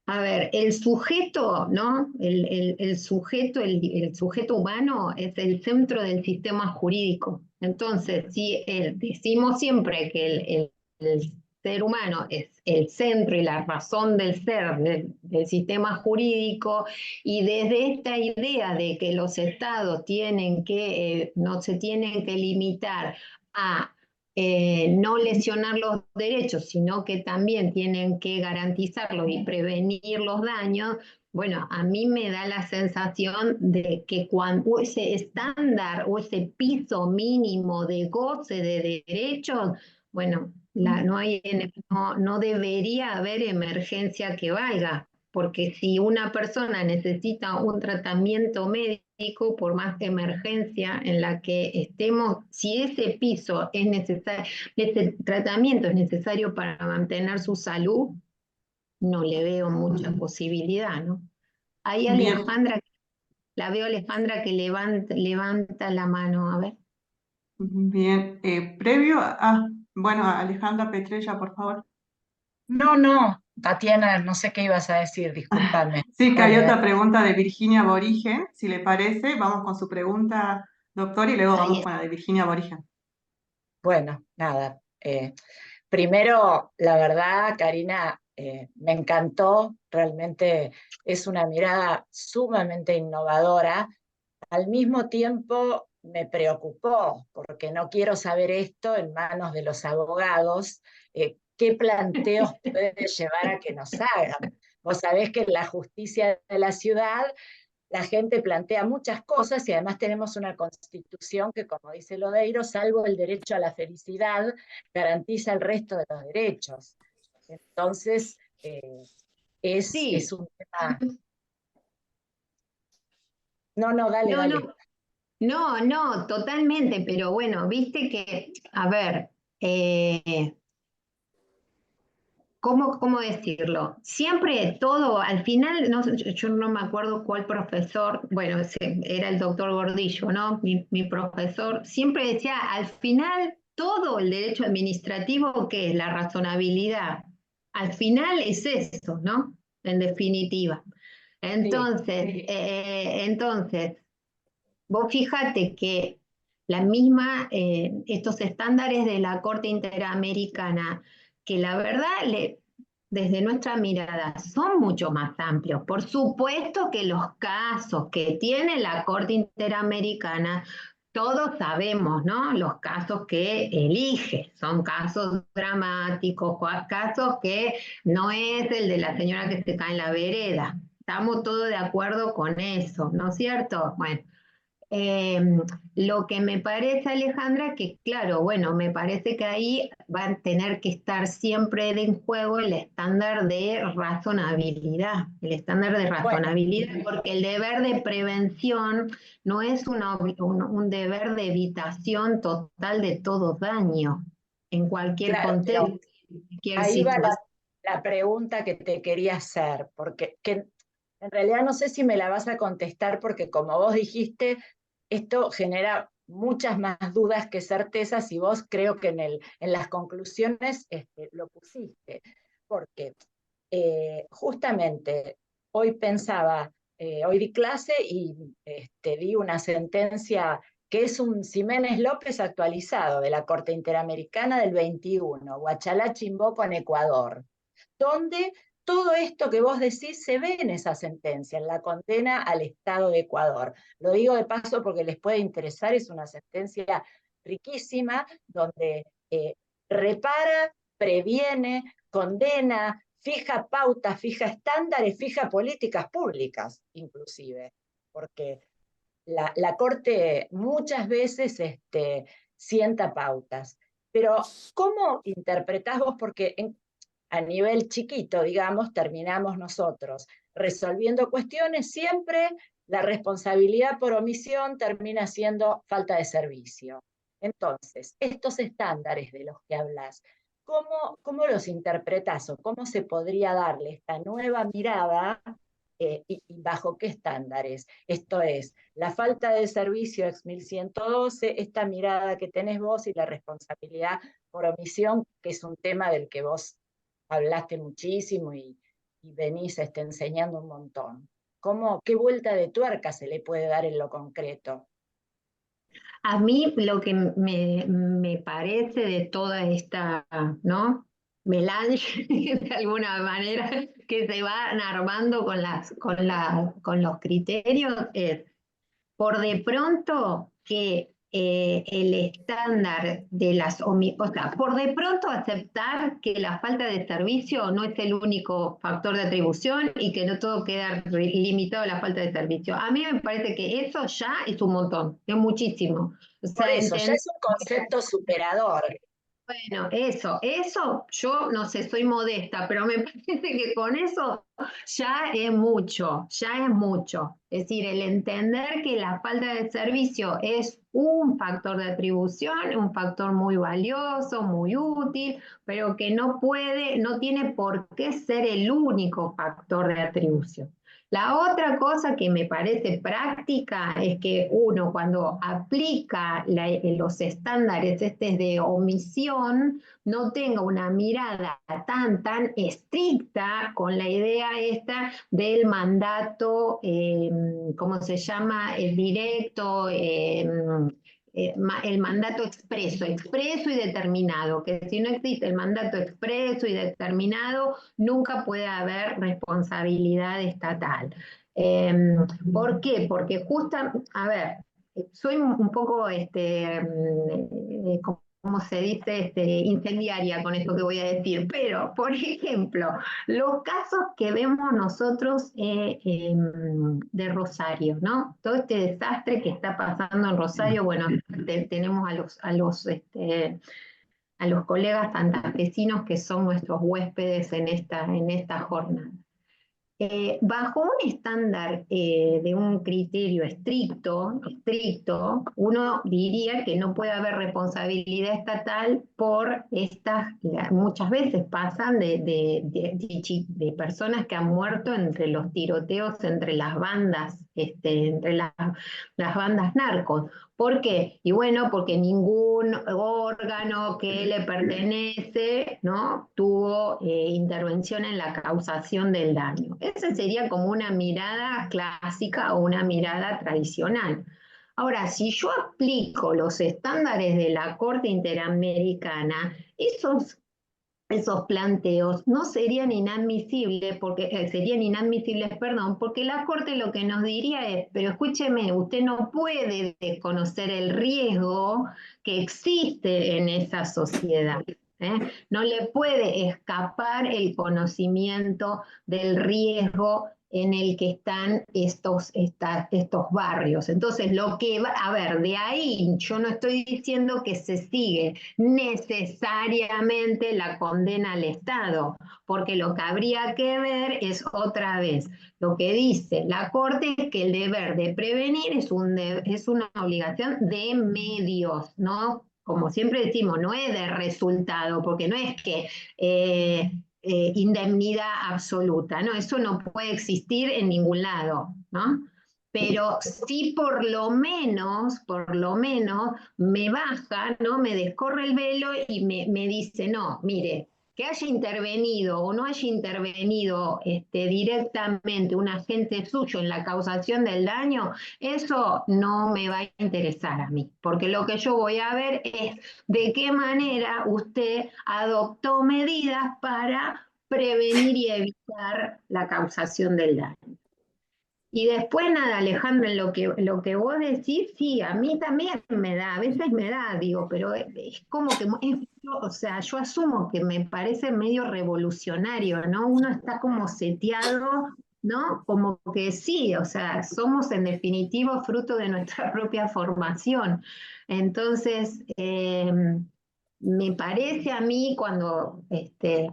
a ver, el sujeto, ¿no? El sujeto humano es el centro del sistema jurídico. Entonces, si decimos siempre que el ser humano es el centro y la razón del ser del sistema jurídico, y desde esta idea de que los estados no se tienen que limitar a no lesionar los derechos, sino que también tienen que garantizarlos y prevenir los daños. Bueno, a mí me da la sensación de que cuando ese estándar o ese piso mínimo de goce de derechos, bueno, no debería haber emergencia que valga, porque si una persona necesita un tratamiento médico, por más emergencia en la que estemos, si ese piso es necesario, ese tratamiento es necesario para mantener su salud, no le veo mucha posibilidad, ¿no? Ahí Bien, Alejandra, la veo Alejandra que levanta la mano, a ver. bien. Bueno, Alejandra Petrella, por favor. No, no, Tatiana, no sé qué ibas a decir, discúlpame. Sí, que hay Dale, otra dale. pregunta de Virginia Borigen, si le parece, vamos con su pregunta, doctor, y luego vamos Ahí con la de Virginia Borigen. Bueno, nada. Primero, la verdad, Karina, me encantó, realmente es una mirada sumamente innovadora. Al mismo tiempo me preocupó, porque no quiero saber esto en manos de los abogados, qué planteos puede llevar a que nos hagan. Vos sabés que en la justicia de la ciudad la gente plantea muchas cosas y además tenemos una constitución que, como dice Lodeiro, salvo el derecho a la felicidad, garantiza el resto de los derechos. Entonces, es sí. un tema... No, no, dale, No, dale. no, totalmente, pero bueno, viste que, a ver, ¿cómo decirlo? Siempre todo, al final, no, yo no me acuerdo cuál profesor, bueno, era el doctor Gordillo, ¿no? Mi profesor siempre decía, al final, todo el derecho administrativo, ¿qué es? La razonabilidad. Al final es eso, ¿no? En definitiva. Sí, Entonces, vos fíjate que estos estándares de la Corte Interamericana, que la verdad, desde nuestra mirada, son mucho más amplios. Por supuesto que los casos que tiene la Corte Interamericana, todos sabemos, ¿no? Los casos que elige, son casos dramáticos, casos que no es el de la señora que se cae en la vereda. Estamos todos de acuerdo con eso, ¿no es cierto? Bueno. Eh, lo que me parece, Alejandra, que claro, bueno, me parece que ahí va a tener que estar siempre en juego el estándar de bueno, razonabilidad, porque el deber de prevención no es un deber de evitación total de todo daño, en cualquier claro, pero contexto, en cualquier ahí va situación. la pregunta que te quería hacer, porque en realidad no sé si me la vas a contestar, porque como vos dijiste, esto genera muchas más dudas que certezas y vos creo que en las conclusiones lo pusiste, porque justamente hoy pensaba, hoy di clase y di una sentencia que es un Ximénez López actualizado de la Corte Interamericana del 21, Huachalá Chimboco en Ecuador, donde todo esto que vos decís se ve en esa sentencia, en la condena al Estado de Ecuador. Lo digo de paso porque les puede interesar, es una sentencia riquísima, donde repara, previene, condena, fija pautas, fija estándares, fija políticas públicas, inclusive, porque la Corte muchas veces sienta pautas. Pero, ¿cómo interpretás vos? Porque a nivel chiquito, digamos, terminamos nosotros resolviendo cuestiones, siempre la responsabilidad por omisión termina siendo falta de servicio. Entonces, estos estándares de los que hablas, ¿cómo los interpretás o cómo se podría darle esta nueva mirada y bajo qué estándares? Esto es, la falta de servicio ex 1112, esta mirada que tenés vos y la responsabilidad por omisión, que es un tema del que vos hablaste muchísimo y venís enseñando un montón. ¿Qué vuelta de tuerca se le puede dar en lo concreto? A mí lo que me parece de toda esta, ¿no? Melange, de alguna manera, que se van armando con los criterios es, por de pronto, que el estándar de o sea, por de pronto aceptar que la falta de servicio no es el único factor de atribución y que no todo queda limitado a la falta de servicio. A mí me parece que eso ya es un montón, es muchísimo. O Por sea, eso, ya es un concepto superador. bueno, eso, yo no sé, soy modesta, pero me parece que con eso ya es mucho, ya es mucho. Es decir, el entender que la falta de servicio es un factor de atribución, un factor muy valioso, muy útil, pero que no puede, no tiene por qué ser el único factor de atribución. La otra cosa que me parece práctica es que uno cuando aplica los estándares de omisión no tenga una mirada tan estricta con la idea esta del mandato, ¿cómo se llama? El directo, el mandato expreso y determinado, que si no existe el mandato expreso y determinado, nunca puede haber responsabilidad estatal. ¿Por qué? Porque a ver, soy un poco, ¿cómo se dice? Incendiaria con esto que voy a decir, pero, por ejemplo, los casos que vemos nosotros de Rosario, ¿no? Todo este desastre que está pasando en Rosario, bueno, tenemos a los colegas santafesinos que son nuestros huéspedes en esta jornada. Bajo un estándar de un criterio estricto, uno diría que no puede haber responsabilidad estatal por muchas veces pasan de personas que han muerto entre los tiroteos entre las bandas, entre las bandas narcos. ¿Por qué? Y bueno, porque ningún órgano que le pertenece, ¿no? tuvo intervención en la causación del daño. Esa sería como una mirada clásica o una mirada tradicional. Ahora, si yo aplico los estándares de la Corte Interamericana, esos planteos no serían inadmisibles, porque la Corte lo que nos diría es, pero escúcheme, usted no puede desconocer el riesgo que existe en esa sociedad. No le puede escapar el conocimiento del riesgo en el que están estos barrios. Entonces, a ver, de ahí yo no estoy diciendo que se sigue necesariamente la condena al Estado, porque lo que habría que ver es otra vez, lo que dice la Corte es que el deber de prevenir es una obligación de medios, ¿no? Como siempre decimos, no es de resultado, porque no es que indemnidad absoluta, ¿no? Eso no puede existir en ningún lado, ¿no? Pero sí por lo menos me baja, ¿no? Me descorre el velo y me dice, no, mire, que haya intervenido o no haya intervenido directamente un agente suyo en la causación del daño, eso no me va a interesar a mí, porque lo que yo voy a ver es de qué manera usted adoptó medidas para prevenir y evitar la causación del daño. Y después, nada, Alejandro, en lo que vos decís, sí, a mí también me da, a veces me da, digo, pero es como que, o sea, yo asumo que me parece medio revolucionario, ¿no? Uno está como seteado, ¿no? Como que sí, o sea, somos en definitivo fruto de nuestra propia formación. Entonces, me parece a mí cuando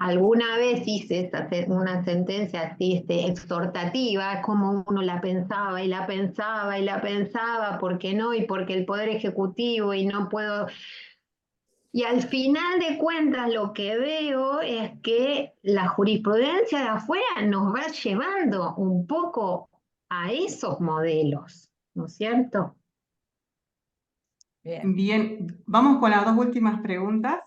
alguna vez hice una sentencia así exhortativa, como uno la pensaba y la pensaba y la pensaba, ¿por qué no? Y porque el Poder Ejecutivo y no puedo... Y al final de cuentas lo que veo es que la jurisprudencia de afuera nos va llevando un poco a esos modelos, ¿no es cierto? Bien. Bien, vamos con las dos últimas preguntas.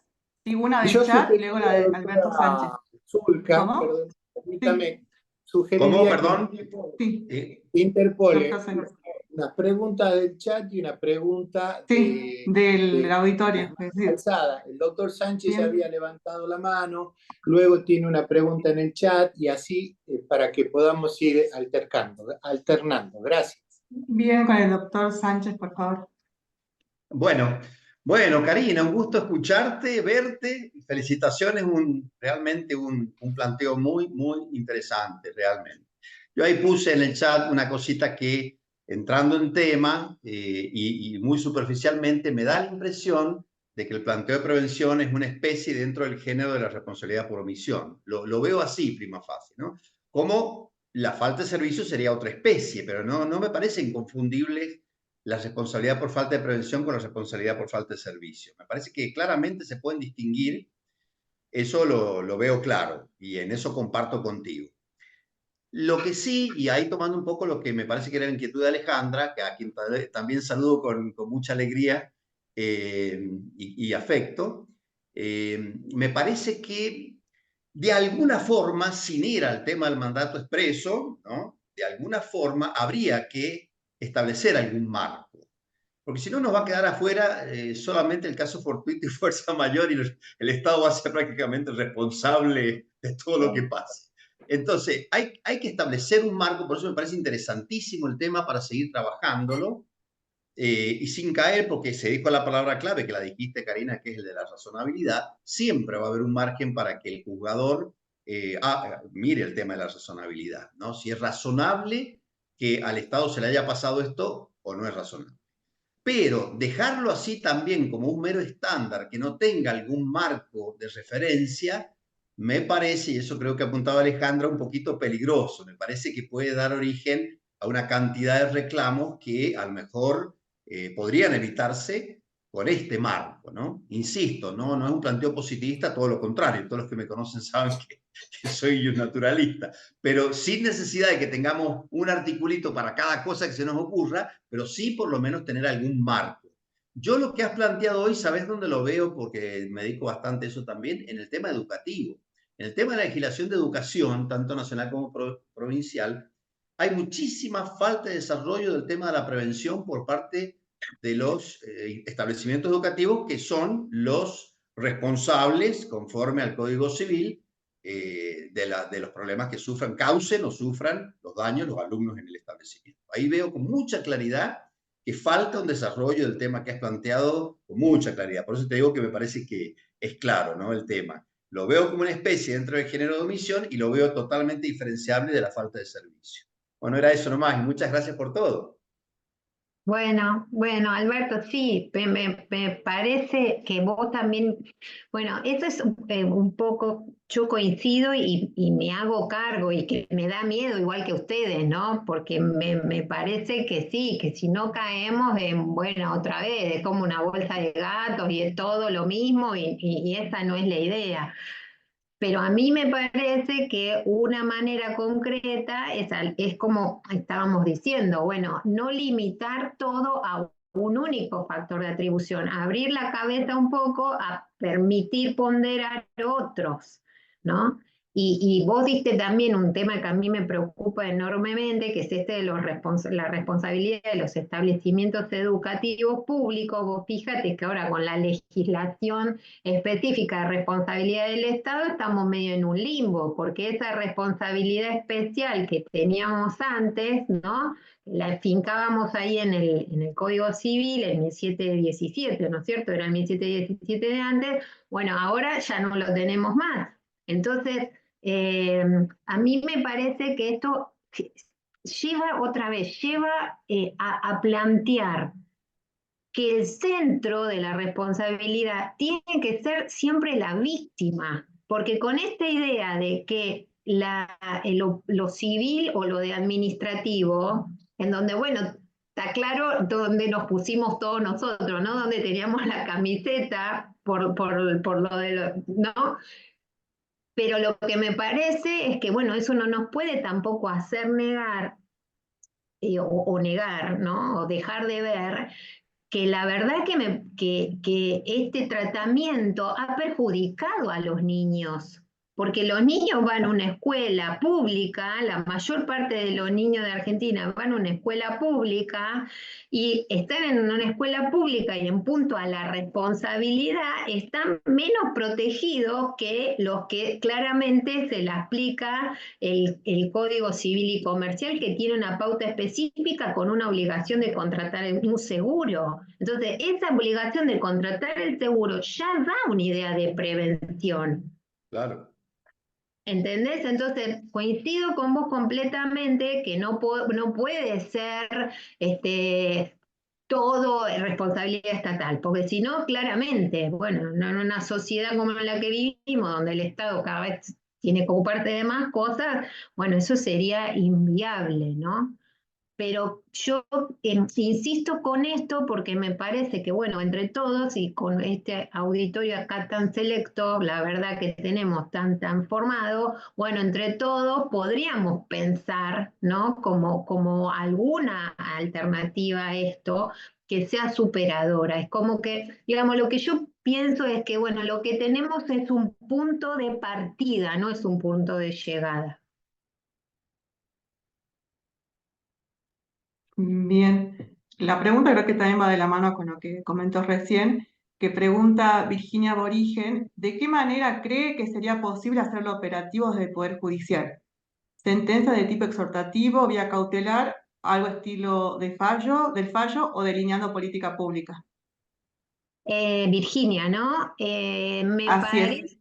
Sí, una Y del yo chat y luego la sugeriría, de Alberto Sánchez. doctora Zulca, ¿Cómo? perdón, Sí, permítame, ¿Cómo, sugeriría que perdón? sí, interpole doctor Sánchez. una pregunta del chat y una pregunta Sí, de del auditorio, las es manos decir, alzadas. El doctor Sánchez bien. había levantado la mano, luego tiene una pregunta en el chat y así para que podamos ir alternando. Gracias. Bien con el doctor Sánchez, por favor. Bueno, Karina, un gusto escucharte, verte. Felicitaciones, realmente un planteo muy, muy interesante, realmente. Yo ahí puse en el chat una cosita que, entrando en tema y muy superficialmente, me da la impresión de que el planteo de prevención es una especie dentro del género de la responsabilidad por omisión. Lo veo así, prima facie, ¿no? Como la falta de servicio sería otra especie, pero no me parece inconfundible la responsabilidad por falta de prevención con la responsabilidad por falta de servicio. Me parece que claramente se pueden distinguir, eso lo veo claro y en eso comparto contigo. Lo que sí, y ahí tomando un poco lo que me parece que era la inquietud de Alejandra, que a quien también saludo con mucha alegría y afecto, me parece que de alguna forma, sin ir al tema del mandato expreso, ¿no? De alguna forma habría que establecer algún marco. Porque si no nos va a quedar afuera solamente el caso fortuito y fuerza mayor y el Estado va a ser prácticamente responsable de todo lo que pase. Entonces, hay que establecer un marco, por eso me parece interesantísimo el tema para seguir trabajándolo y sin caer, porque se dijo la palabra clave, que la dijiste, Karina, que es el de la razonabilidad, siempre va a haber un margen para que el juzgador mire el tema de la razonabilidad, ¿no? Si es razonable que al Estado se le haya pasado esto o no es razonable. Pero dejarlo así también como un mero estándar que no tenga algún marco de referencia, me parece, y eso creo que apuntaba Alejandra, un poquito peligroso. Me parece que puede dar origen a una cantidad de reclamos que a lo mejor podrían evitarse con este marco, ¿no? Insisto, no es un planteo positivista, todo lo contrario. Todos los que me conocen saben que soy un naturalista, pero sin necesidad de que tengamos un articulito para cada cosa que se nos ocurra, pero sí por lo menos tener algún marco. Yo lo que has planteado hoy, ¿sabes dónde lo veo? Porque me dedico bastante a eso también, en el tema educativo. En el tema de la legislación de educación, tanto nacional como provincial, hay muchísima falta de desarrollo del tema de la prevención por parte de los establecimientos educativos que son los responsables, conforme al Código Civil, de los problemas que causen o sufran los daños los alumnos en el establecimiento. Ahí veo con mucha claridad que falta un desarrollo del tema que has planteado con mucha claridad. Por eso te digo que me parece que es claro, ¿no? El tema. Lo veo como una especie dentro del género de omisión y lo veo totalmente diferenciable de la falta de servicio. Bueno, era eso nomás y muchas gracias por todo. Bueno, Alberto, sí, me parece que vos también, bueno, eso es un poco, yo coincido y me hago cargo y que me da miedo igual que ustedes, ¿no? Porque me parece que sí, que si no caemos en, bueno, otra vez, es como una bolsa de gatos y es todo lo mismo y esa no es la idea. Pero a mí me parece que una manera concreta es como estábamos diciendo, bueno, no limitar todo a un único factor de atribución, abrir la cabeza un poco a permitir ponderar otros, ¿no? Y vos diste también un tema que a mí me preocupa enormemente, que es este de la responsabilidad de los establecimientos educativos públicos. Vos fíjate que ahora con la legislación específica de responsabilidad del Estado estamos medio en un limbo, porque esa responsabilidad especial que teníamos antes, ¿no? La fincábamos ahí en el Código Civil, en 1717, ¿no es cierto? Era el 1717 de antes. Bueno, ahora ya no lo tenemos más. Entonces, a mí me parece que esto lleva a plantear que el centro de la responsabilidad tiene que ser siempre la víctima, porque con esta idea de que lo civil o lo de administrativo, en donde, bueno, está claro donde nos pusimos todos nosotros, ¿no? Donde teníamos la camiseta por lo de lo, ¿no? Pero lo que me parece es que, bueno, eso no nos puede tampoco hacer negar o negar, ¿no? O dejar de ver que la verdad que este tratamiento ha perjudicado a los niños, porque los niños van a una escuela pública, la mayor parte de los niños de Argentina van a una escuela pública y están en una escuela pública y en punto a la responsabilidad están menos protegidos que los que claramente se les aplica el Código Civil y Comercial, que tiene una pauta específica con una obligación de contratar un seguro. Entonces, esa obligación de contratar el seguro ya da una idea de prevención. Claro. ¿Entendés? Entonces, coincido con vos completamente que no puede ser todo responsabilidad estatal, porque si no, claramente, bueno, en una sociedad como la que vivimos, donde el Estado cada vez tiene que ocuparse de más cosas, bueno, eso sería inviable, ¿no? Pero yo insisto con esto porque me parece que, bueno, entre todos y con este auditorio acá tan selecto, la verdad que tenemos tan formado, bueno, entre todos podríamos pensar, ¿no? Como alguna alternativa a esto que sea superadora. Es como que, digamos, lo que yo pienso es que, bueno, lo que tenemos es un punto de partida, no es un punto de llegada. Bien, la pregunta creo que también va de la mano con lo que comentó recién, que pregunta Virginia Borigen, ¿de qué manera cree que sería posible hacerlo operativo desde el Poder Judicial? ¿Sentencia de tipo exhortativo, vía cautelar, algo estilo del fallo o delineando política pública? Virginia, ¿no? Me Así es. parece,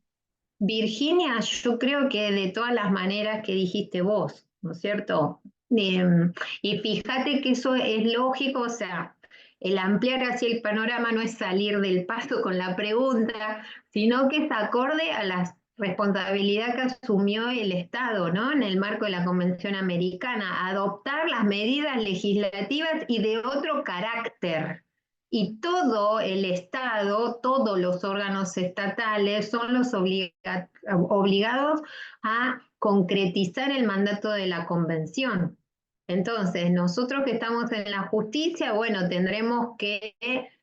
Virginia, yo creo que de todas las maneras que dijiste vos, ¿no es cierto? Y fíjate que eso es lógico, o sea, el ampliar así el panorama no es salir del paso con la pregunta, sino que es acorde a la responsabilidad que asumió el Estado, ¿no? En el marco de la Convención Americana, adoptar las medidas legislativas y de otro carácter. Y todo el Estado, todos los órganos estatales son los obligados a concretizar el mandato de la Convención. Entonces, nosotros que estamos en la justicia, bueno, tendremos que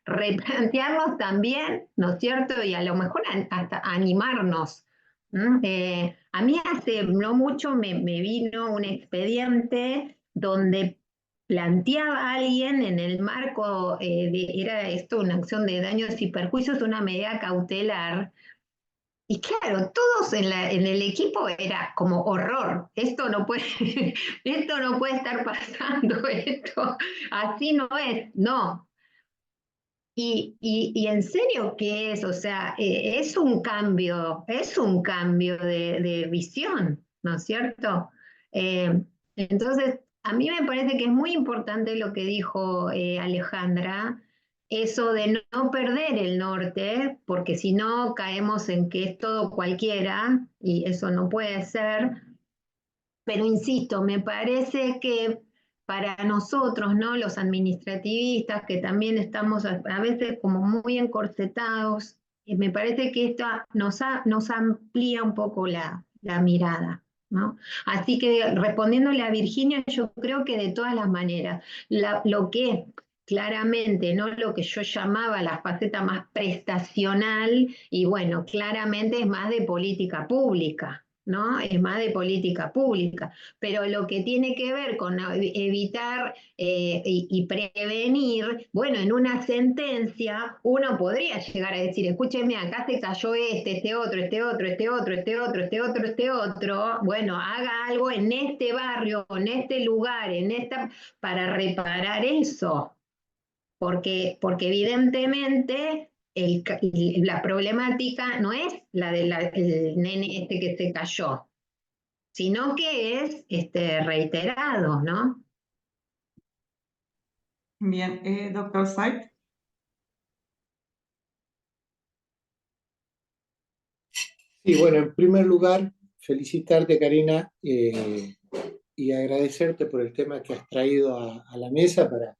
replantearnos también, ¿no es cierto? Y a lo mejor hasta animarnos. A mí hace no mucho me vino un expediente donde planteaba a alguien en el marco era esto una acción de daños y perjuicios, una medida cautelar. Y claro, todos en el equipo era como horror. Esto no puede, esto no puede estar pasando, esto así no es, no. Y en serio que es, o sea, es un cambio de visión, ¿no es cierto? Entonces, a mí me parece que es muy importante lo que dijo Alejandra, eso de no perder el norte, porque si no caemos en que es todo cualquiera, y eso no puede ser. Pero insisto, me parece que para nosotros, ¿no? Los administrativistas, que también estamos a veces como muy encorsetados, me parece que esto nos amplía un poco la mirada, ¿no? Así que respondiéndole a Virginia, yo creo que de todas las maneras, lo que claramente, ¿no? Lo que yo llamaba la faceta más prestacional, y bueno, claramente es más de política pública. ¿no? Es más de política pública. Pero lo que tiene que ver con evitar y prevenir, bueno, en una sentencia uno podría llegar a decir, escúcheme, acá se cayó este otro, este otro, este otro, este otro, este otro, este otro, bueno, haga algo en este barrio, en este lugar, para reparar eso. Porque evidentemente la problemática no es la del nene este que se cayó, sino que es reiterado, ¿no? Bien, doctor Said. Y bueno, en primer lugar, felicitarte, Karina, y agradecerte por el tema que has traído a la mesa para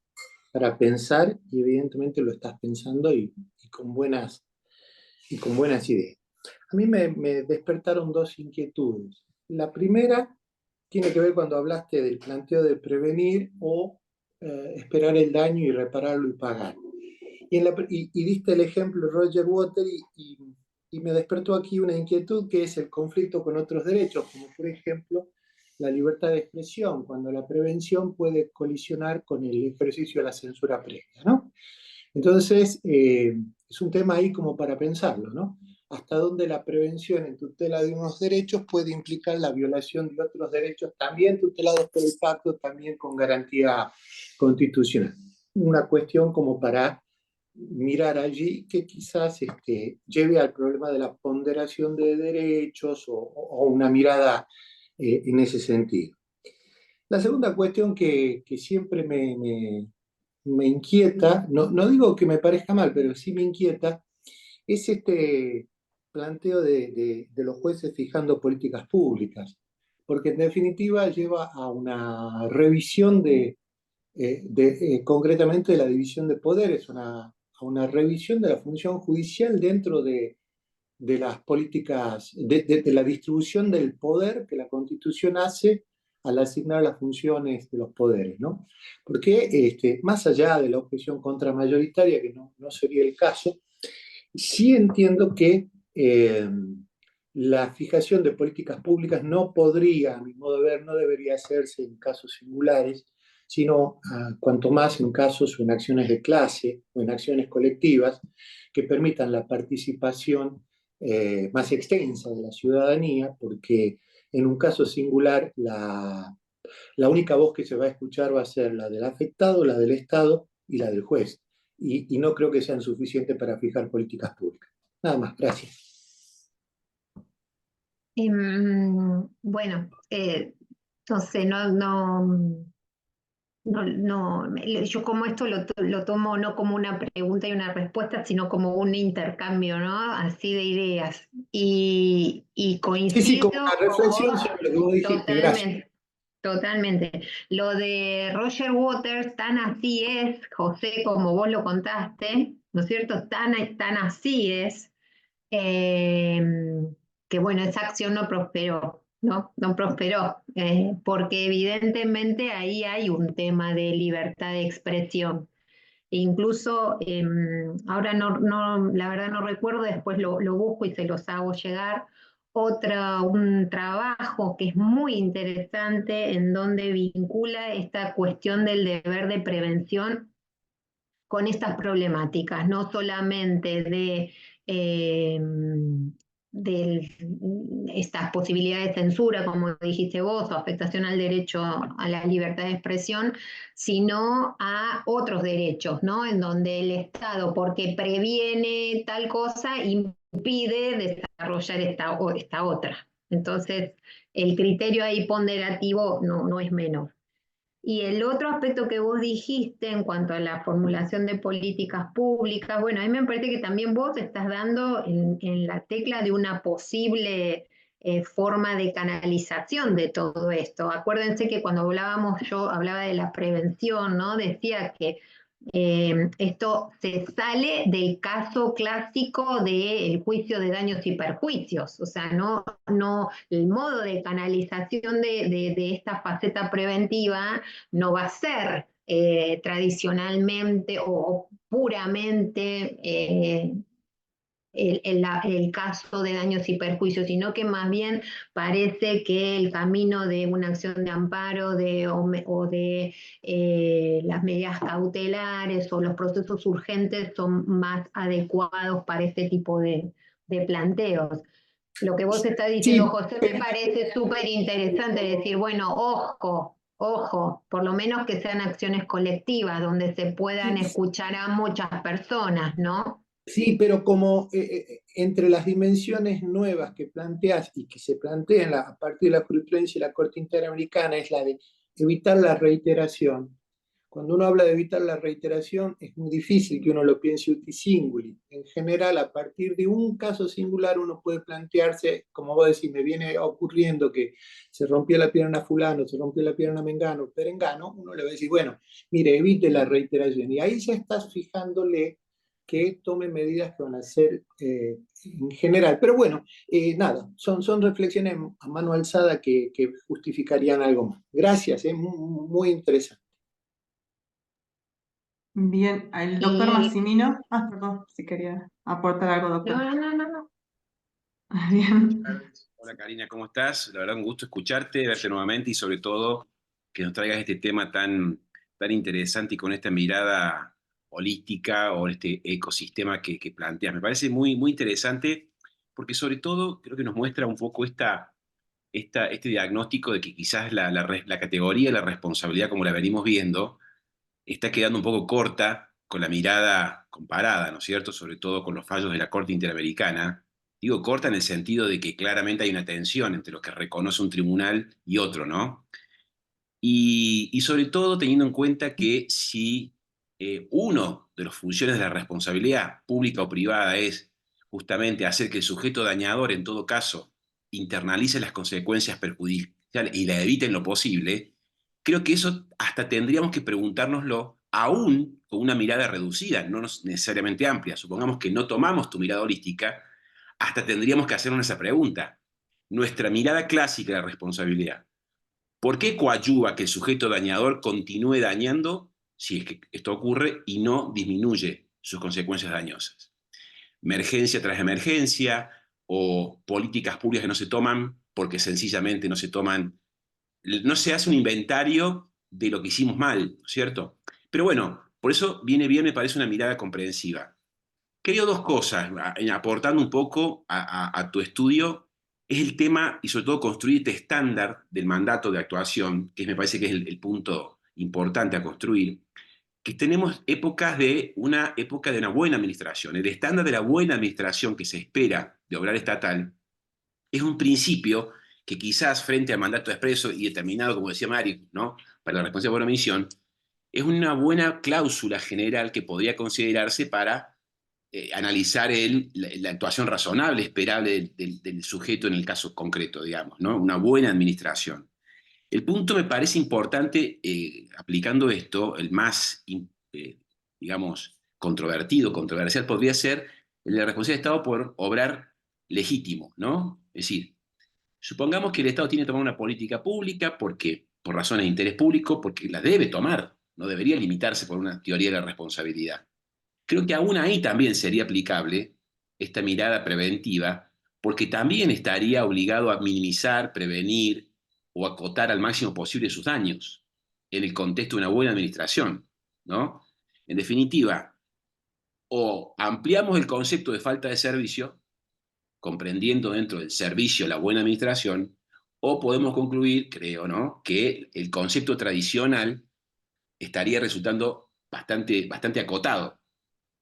pensar, y evidentemente lo estás pensando y con buenas ideas. A mí me despertaron dos inquietudes. La primera tiene que ver cuando hablaste del planteo de prevenir o esperar el daño y repararlo y pagar. Y diste el ejemplo de Roger Waters y me despertó aquí una inquietud que es el conflicto con otros derechos, como por ejemplo la libertad de expresión, cuando la prevención puede colisionar con el ejercicio de la censura previa, ¿no? Entonces, es un tema ahí como para pensarlo, ¿no? Hasta dónde la prevención en tutela de unos derechos puede implicar la violación de otros derechos, también tutelados por el pacto, también con garantía constitucional. Una cuestión como para mirar allí que quizás lleve al problema de la ponderación de derechos o una mirada en ese sentido. La segunda cuestión que siempre me inquieta, no digo que me parezca mal, pero sí me inquieta, es este planteo de los jueces fijando políticas públicas, porque en definitiva lleva a una revisión concretamente de la división de poderes, a una revisión de la función judicial dentro de las políticas, de la distribución del poder que la Constitución hace al asignar las funciones de los poderes, ¿no? Porque más allá de la objeción contramayoritaria, que no sería el caso, sí entiendo que la fijación de políticas públicas no podría, a mi modo de ver, no debería hacerse en casos singulares, sino cuanto más en casos o en acciones de clase o en acciones colectivas que permitan la participación más extensa de la ciudadanía, porque en un caso singular la única voz que se va a escuchar va a ser la del afectado, la del Estado y la del juez. Y no creo que sean suficientes para fijar políticas públicas. Nada más, gracias. Bueno, entonces yo como esto lo tomo no como una pregunta y una respuesta, sino como un intercambio, ¿no? Así de ideas. Y Sí, coincido como una con reflexión vos sobre lo que vos dijiste. Gracias. totalmente. Totalmente. Lo de Roger Waters, tan así es, José, como vos lo contaste, ¿no es cierto? Tan así es, eh, que bueno, esa acción no prosperó, ¿no? No prosperó, porque evidentemente ahí hay un tema de libertad de expresión. E incluso, ahora la verdad no recuerdo, después lo busco y se los hago llegar. Un trabajo que es muy interesante en donde vincula esta cuestión del deber de prevención con estas problemáticas, no solamente eh, de estas posibilidades de censura, como dijiste vos, o afectación al derecho a la libertad de expresión, sino a otros derechos, ¿no? En donde el Estado, porque previene tal cosa, impide desarrollar esta otra. Entonces, el criterio ahí ponderativo no es menor. Y el otro aspecto que vos dijiste en cuanto a la formulación de políticas públicas, bueno, a mí me parece que también vos estás dando en la tecla de una posible forma de canalización de todo esto. Acuérdense que cuando yo hablaba de la prevención, ¿no? Decía que esto se sale del caso clásico del juicio de daños y perjuicios, o sea, el modo de canalización de esta faceta preventiva no va a ser tradicionalmente o puramente el caso de daños y perjuicios, sino que más bien parece que el camino de una acción de amparo o de las medidas cautelares o los procesos urgentes son más adecuados para este tipo de planteos. Lo que vos estás diciendo, Sí, José, me parece súper interesante decir, bueno, ojo, por lo menos que sean acciones colectivas donde se puedan escuchar a muchas personas, ¿no? sí, pero como entre las dimensiones nuevas que planteas y que se plantean a partir de la jurisprudencia de la Corte Interamericana es la de evitar la reiteración. Cuando uno habla de evitar la reiteración, es muy difícil que uno lo piense uti singuli. En general, a partir de un caso singular, uno puede plantearse, como vos decís, me viene ocurriendo que se rompió la pierna a fulano, se rompió la pierna a mengano, perengano, uno le va a decir, bueno, mire, evite la reiteración. Y ahí ya estás fijándole que tome medidas que van a ser en general. Pero bueno, nada, son reflexiones a mano alzada que justificarían algo más. Gracias, es muy interesante. Bien, el doctor Y Massimino. Ah, perdón, si quería aportar algo, doctor. no. Bien. Hola Karina, ¿cómo estás? La verdad, un gusto escucharte, verte nuevamente y sobre todo que nos traigas este tema tan interesante y con esta mirada holística o este ecosistema que planteas. Me parece muy interesante porque sobre todo creo que nos muestra un poco este diagnóstico de que quizás la categoría de la responsabilidad como la venimos viendo está quedando un poco corta con la mirada comparada, ¿no es cierto? Sobre todo con los fallos de la Corte Interamericana. Digo corta en el sentido de que claramente hay una tensión entre lo que reconoce un tribunal y otro, ¿no? Y sobre todo teniendo en cuenta que si uno de las funciones de la responsabilidad pública o privada es justamente hacer que el sujeto dañador, en todo caso, internalice las consecuencias perjudiciales y la evite en lo posible, creo que eso hasta tendríamos que preguntárnoslo aún con una mirada reducida, no necesariamente amplia. Supongamos que no tomamos tu mirada holística, hasta tendríamos que hacernos esa pregunta. Nuestra mirada clásica de la responsabilidad, ¿por qué coadyuva que el sujeto dañador continúe dañando si es que esto ocurre y no disminuye sus consecuencias dañosas? Emergencia tras emergencia o políticas públicas que no se toman porque sencillamente no se hace un inventario de lo que hicimos mal, ¿cierto? Pero bueno, por eso viene bien, me parece una mirada comprensiva. Creo dos cosas, aportando un poco a tu estudio, es el tema y sobre todo construir este estándar del mandato de actuación, que me parece que es el punto importante a construir, que tenemos una época de una buena administración. El estándar de la buena administración que se espera de obrar estatal es un principio que quizás frente al mandato expreso y determinado, como decía Mari, ¿no? Para la responsabilidad por omisión, es una buena cláusula general que podría considerarse para analizar la actuación razonable, esperable del sujeto en el caso concreto, digamos, ¿no? Una buena administración. El punto me parece importante, aplicando esto, el más, digamos, controversial, podría ser el de la responsabilidad del Estado por obrar legítimo, ¿no? Es decir, supongamos que el Estado tiene que tomar una política pública porque, por razones de interés público, porque la debe tomar, no debería limitarse por una teoría de la responsabilidad. Creo que aún ahí también sería aplicable esta mirada preventiva, porque también estaría obligado a minimizar, prevenir o acotar al máximo posible sus daños en el contexto de una buena administración, ¿no? En definitiva, o ampliamos el concepto de falta de servicio, comprendiendo dentro del servicio la buena administración, o podemos concluir, creo, ¿no?, que el concepto tradicional estaría resultando bastante acotado,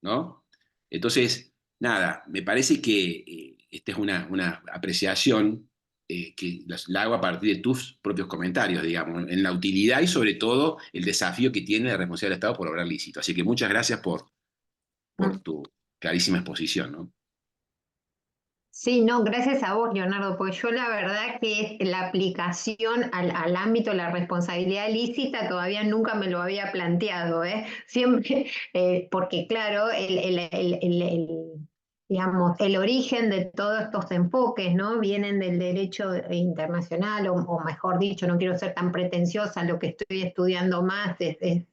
¿no? Entonces, nada, me parece que esta es una apreciación que la hago a partir de tus propios comentarios, digamos, en la utilidad y sobre todo el desafío que tiene la responsabilidad del Estado por obrar lícito. Así que muchas gracias por tu clarísima exposición, ¿no? Sí, no, gracias a vos, Leonardo, porque yo la verdad que la aplicación al ámbito de la responsabilidad lícita todavía nunca me lo había planteado, ¿eh? Siempre, porque claro, digamos, el origen de todos estos enfoques, ¿no? Vienen del derecho internacional, o mejor dicho, no quiero ser tan pretenciosa, lo que estoy estudiando más es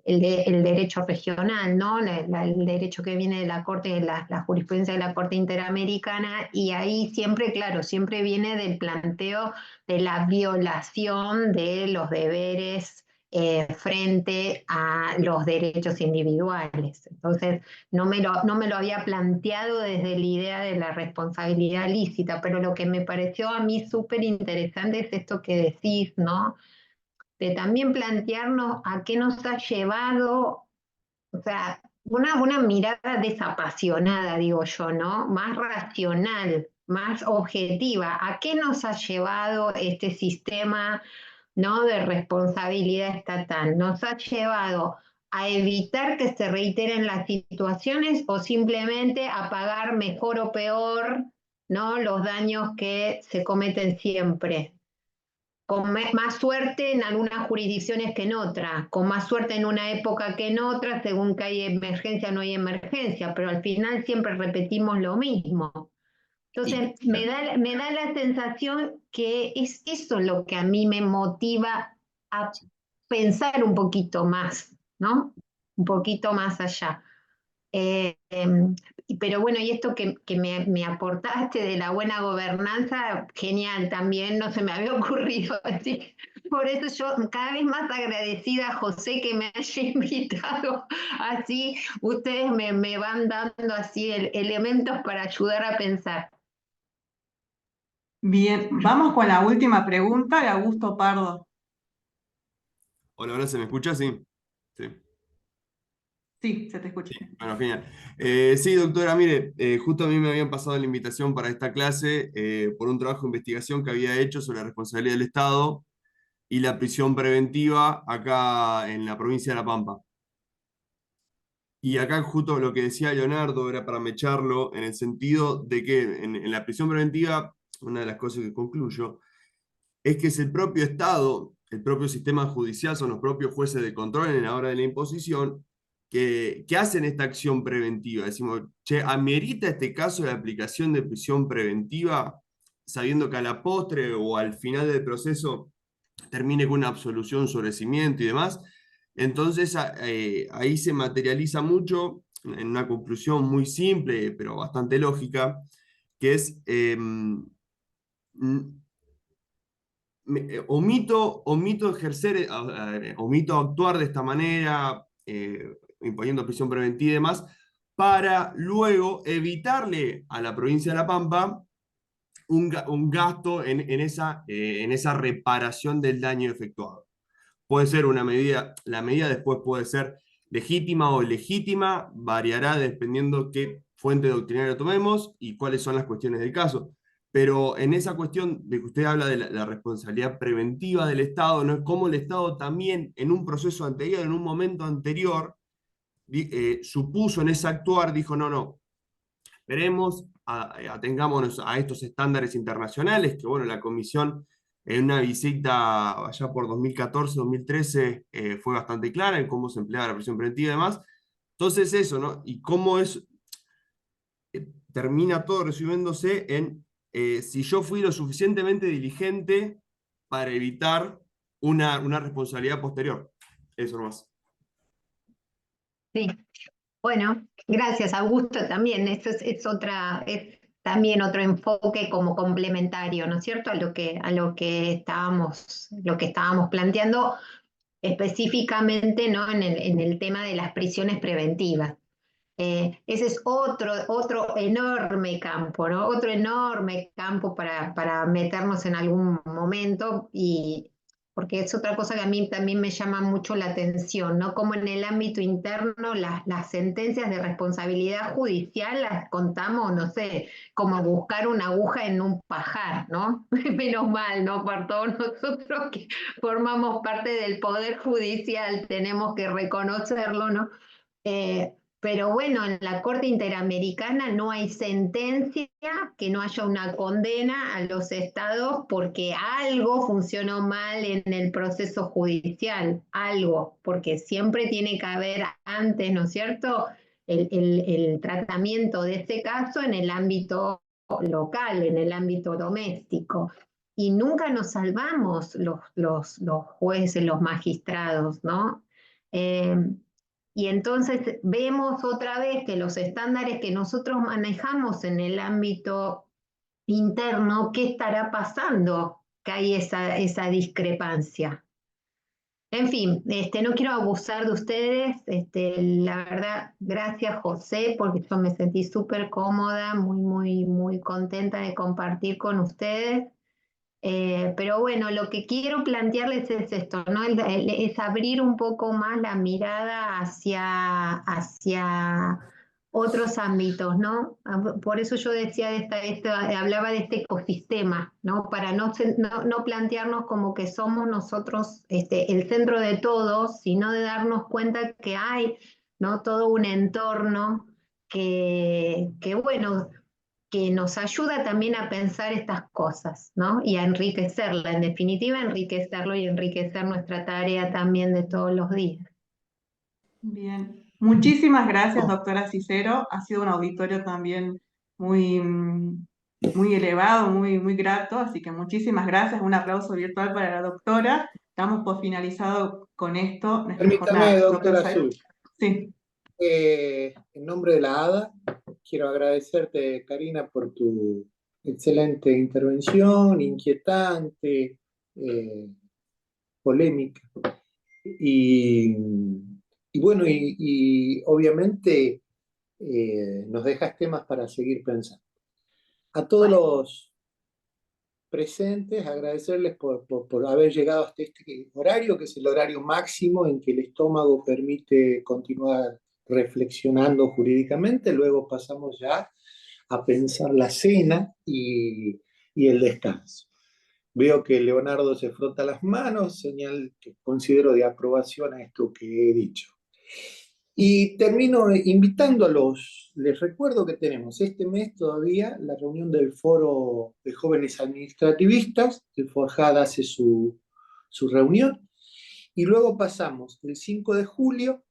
el derecho regional, ¿no? El derecho que viene de la Corte, la jurisprudencia de la Corte Interamericana, y ahí siempre, claro, siempre viene del planteo de la violación de los deberes frente a los derechos individuales. Entonces, no me lo había planteado desde la idea de la responsabilidad lícita, pero lo que me pareció a mí súper interesante es esto que decís, ¿no? De también plantearnos a qué nos ha llevado, o sea, una mirada desapasionada, digo yo, ¿no? Más racional, más objetiva. ¿A qué nos ha llevado este sistema, ¿no? De responsabilidad estatal? ¿Nos ha llevado a evitar que se reiteren las situaciones o simplemente a pagar mejor o peor, ¿no? Los daños que se cometen siempre? Con más suerte en algunas jurisdicciones que en otras, con más suerte en una época que en otra, según que hay emergencia o no hay emergencia, pero al final siempre repetimos lo mismo. Entonces, me da la sensación que es eso lo que a mí me motiva a pensar un poquito más, ¿no? Un poquito más allá. Pero bueno, y esto que me aportaste de la buena gobernanza, genial también, no se me había ocurrido así. Por eso yo cada vez más agradecida, José, que me haya invitado así. Ustedes me van dando así elementos para ayudar a pensar. Bien, vamos con la última pregunta de Augusto Pardo. Hola, hola, ¿se me escucha? Sí. Sí. Sí, se te escucha. Bueno, genial. Sí, doctora, mire, justo a mí me habían pasado la invitación para esta clase por un trabajo de investigación que había hecho sobre la responsabilidad del Estado y la prisión preventiva acá en la provincia de La Pampa. Y acá justo lo que decía Leonardo era para mecharlo en el sentido de que en la prisión preventiva, una de las cosas que concluyo, es que es el propio Estado, el propio sistema judicial, son los propios jueces de control en la hora de la imposición, que hacen esta acción preventiva. Decimos, che, ¿amerita este caso la aplicación de prisión preventiva, sabiendo que a la postre o al final del proceso termine con una absolución sobre cimiento y demás? Entonces ahí se materializa mucho en una conclusión muy simple, pero bastante lógica, que es... omito ejercer, omito actuar de esta manera, imponiendo prisión preventiva y demás, para luego evitarle a la provincia de La Pampa un gasto en esa reparación del daño efectuado. Puede ser una medida, la medida después puede ser legítima o ilegítima, variará dependiendo qué fuente doctrinaria tomemos y cuáles son las cuestiones del caso. Pero en esa cuestión de que usted habla de la responsabilidad preventiva del Estado, ¿no? Es como el Estado también en un proceso anterior, en un momento anterior, supuso en ese actuar, dijo, no, esperemos, atengámonos a estos estándares internacionales, que bueno, la Comisión en una visita allá por 2014-2013 fue bastante clara en cómo se empleaba la prisión preventiva y demás. Entonces eso, ¿no? Y cómo es, termina todo resumiéndose en si yo fui lo suficientemente diligente para evitar una responsabilidad posterior. Eso nomás. Sí. Bueno, gracias, Augusto, también. Eso es también otro enfoque como complementario, ¿no es cierto? A lo que estábamos planteando específicamente, ¿no? En el tema de las prisiones preventivas. Ese es otro enorme campo, ¿no? Otro enorme campo para meternos en algún momento, porque es otra cosa que a mí también me llama mucho la atención, ¿no? Como en el ámbito interno las sentencias de responsabilidad judicial las contamos, no sé, como buscar una aguja en un pajar, ¿no? Menos mal, ¿no? Por todos nosotros que formamos parte del Poder Judicial, tenemos que reconocerlo, ¿no? Pero bueno, en la Corte Interamericana no hay sentencia que no haya una condena a los estados porque algo funcionó mal en el proceso judicial, algo, porque siempre tiene que haber antes, ¿no es cierto?, el tratamiento de ese caso en el ámbito local, en el ámbito doméstico. Y nunca nos salvamos los jueces, los magistrados, ¿no? Y entonces vemos otra vez que los estándares que nosotros manejamos en el ámbito interno, ¿qué estará pasando? Que hay esa discrepancia. En fin, no quiero abusar de ustedes, la verdad, gracias José, porque yo me sentí súper cómoda, muy contenta de compartir con ustedes. Pero bueno, lo que quiero plantearles es esto, ¿no? Es abrir un poco más la mirada hacia otros ámbitos, ¿no? Por eso yo decía, hablaba de este ecosistema, ¿no? Para no plantearnos como que somos nosotros el centro de todo, sino de darnos cuenta que hay, ¿no? Todo un entorno que bueno, que nos ayuda también a pensar estas cosas, ¿no? Y a enriquecerla, en definitiva, enriquecerlo y enriquecer nuestra tarea también de todos los días. Bien, muchísimas gracias, doctora Cicero. Ha sido un auditorio también muy, muy elevado, muy grato, así que muchísimas gracias. Un aplauso virtual para la doctora. Damos por finalizado con esto nuestra Permítame, jornada. doctora Doctor Azul. Sí. En nombre de la ADA, quiero agradecerte, Karina, por tu excelente intervención, inquietante, polémica. Y bueno, y obviamente nos dejas temas para seguir pensando. A todos los presentes, agradecerles por haber llegado hasta este horario, que es el horario máximo en que el estómago permite continuar reflexionando jurídicamente. Luego pasamos ya a pensar la cena y el descanso. Veo que Leonardo se frota las manos, señal que considero de aprobación a esto que he dicho. Y termino invitando les recuerdo que tenemos este mes todavía la reunión del Foro de Jóvenes Administrativistas, el FORJAD hace su reunión, y luego pasamos el 5 de julio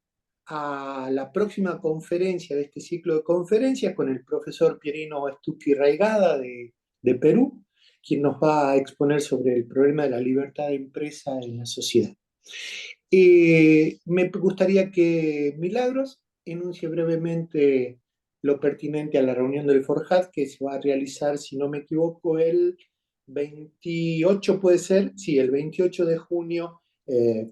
a la próxima conferencia de este ciclo de conferencias con el profesor Pierino Stucchi Raigada de Perú, quien nos va a exponer sobre el problema de la libertad de empresa en la sociedad. Me gustaría que Milagros enuncie brevemente lo pertinente a la reunión del FORJAD que se va a realizar, si no me equivoco, el 28, puede ser, sí, el 28 de junio,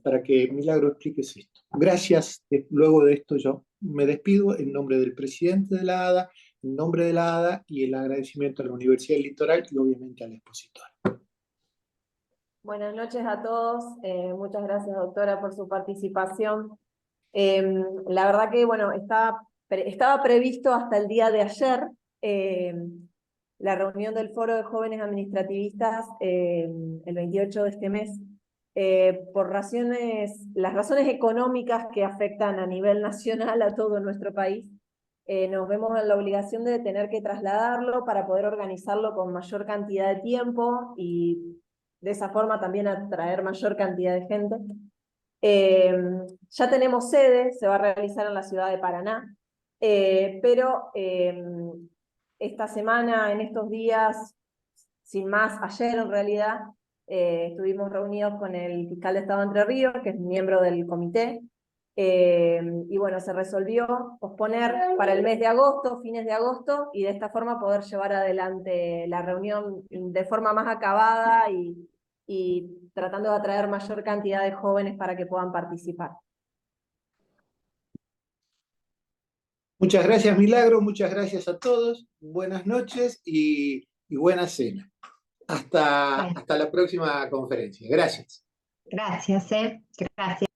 para que Milagros expliques esto. Gracias. Luego de esto yo me despido en nombre del presidente de la ADA, en nombre de la ADA y el agradecimiento a la Universidad del Litoral y obviamente al expositor. Buenas noches a todos, muchas gracias doctora por su participación. La verdad que bueno, estaba previsto hasta el día de ayer la reunión del Foro de Jóvenes Administrativistas el 28 de este mes. Por las razones económicas que afectan a nivel nacional a todo nuestro país, nos vemos en la obligación de tener que trasladarlo para poder organizarlo con mayor cantidad de tiempo y de esa forma también atraer mayor cantidad de gente. Ya tenemos sede, se va a realizar en la ciudad de Paraná, pero esta semana, en estos días, sin más, ayer en realidad, estuvimos reunidos con el fiscal de Estado de Entre Ríos, que es miembro del comité, y bueno, se resolvió posponer para el mes de agosto, fines de agosto, y de esta forma poder llevar adelante la reunión de forma más acabada y tratando de atraer mayor cantidad de jóvenes para que puedan participar. Muchas gracias, Milagro, muchas gracias a todos, buenas noches y buena cena. Hasta la próxima conferencia. Gracias. Gracias, gracias.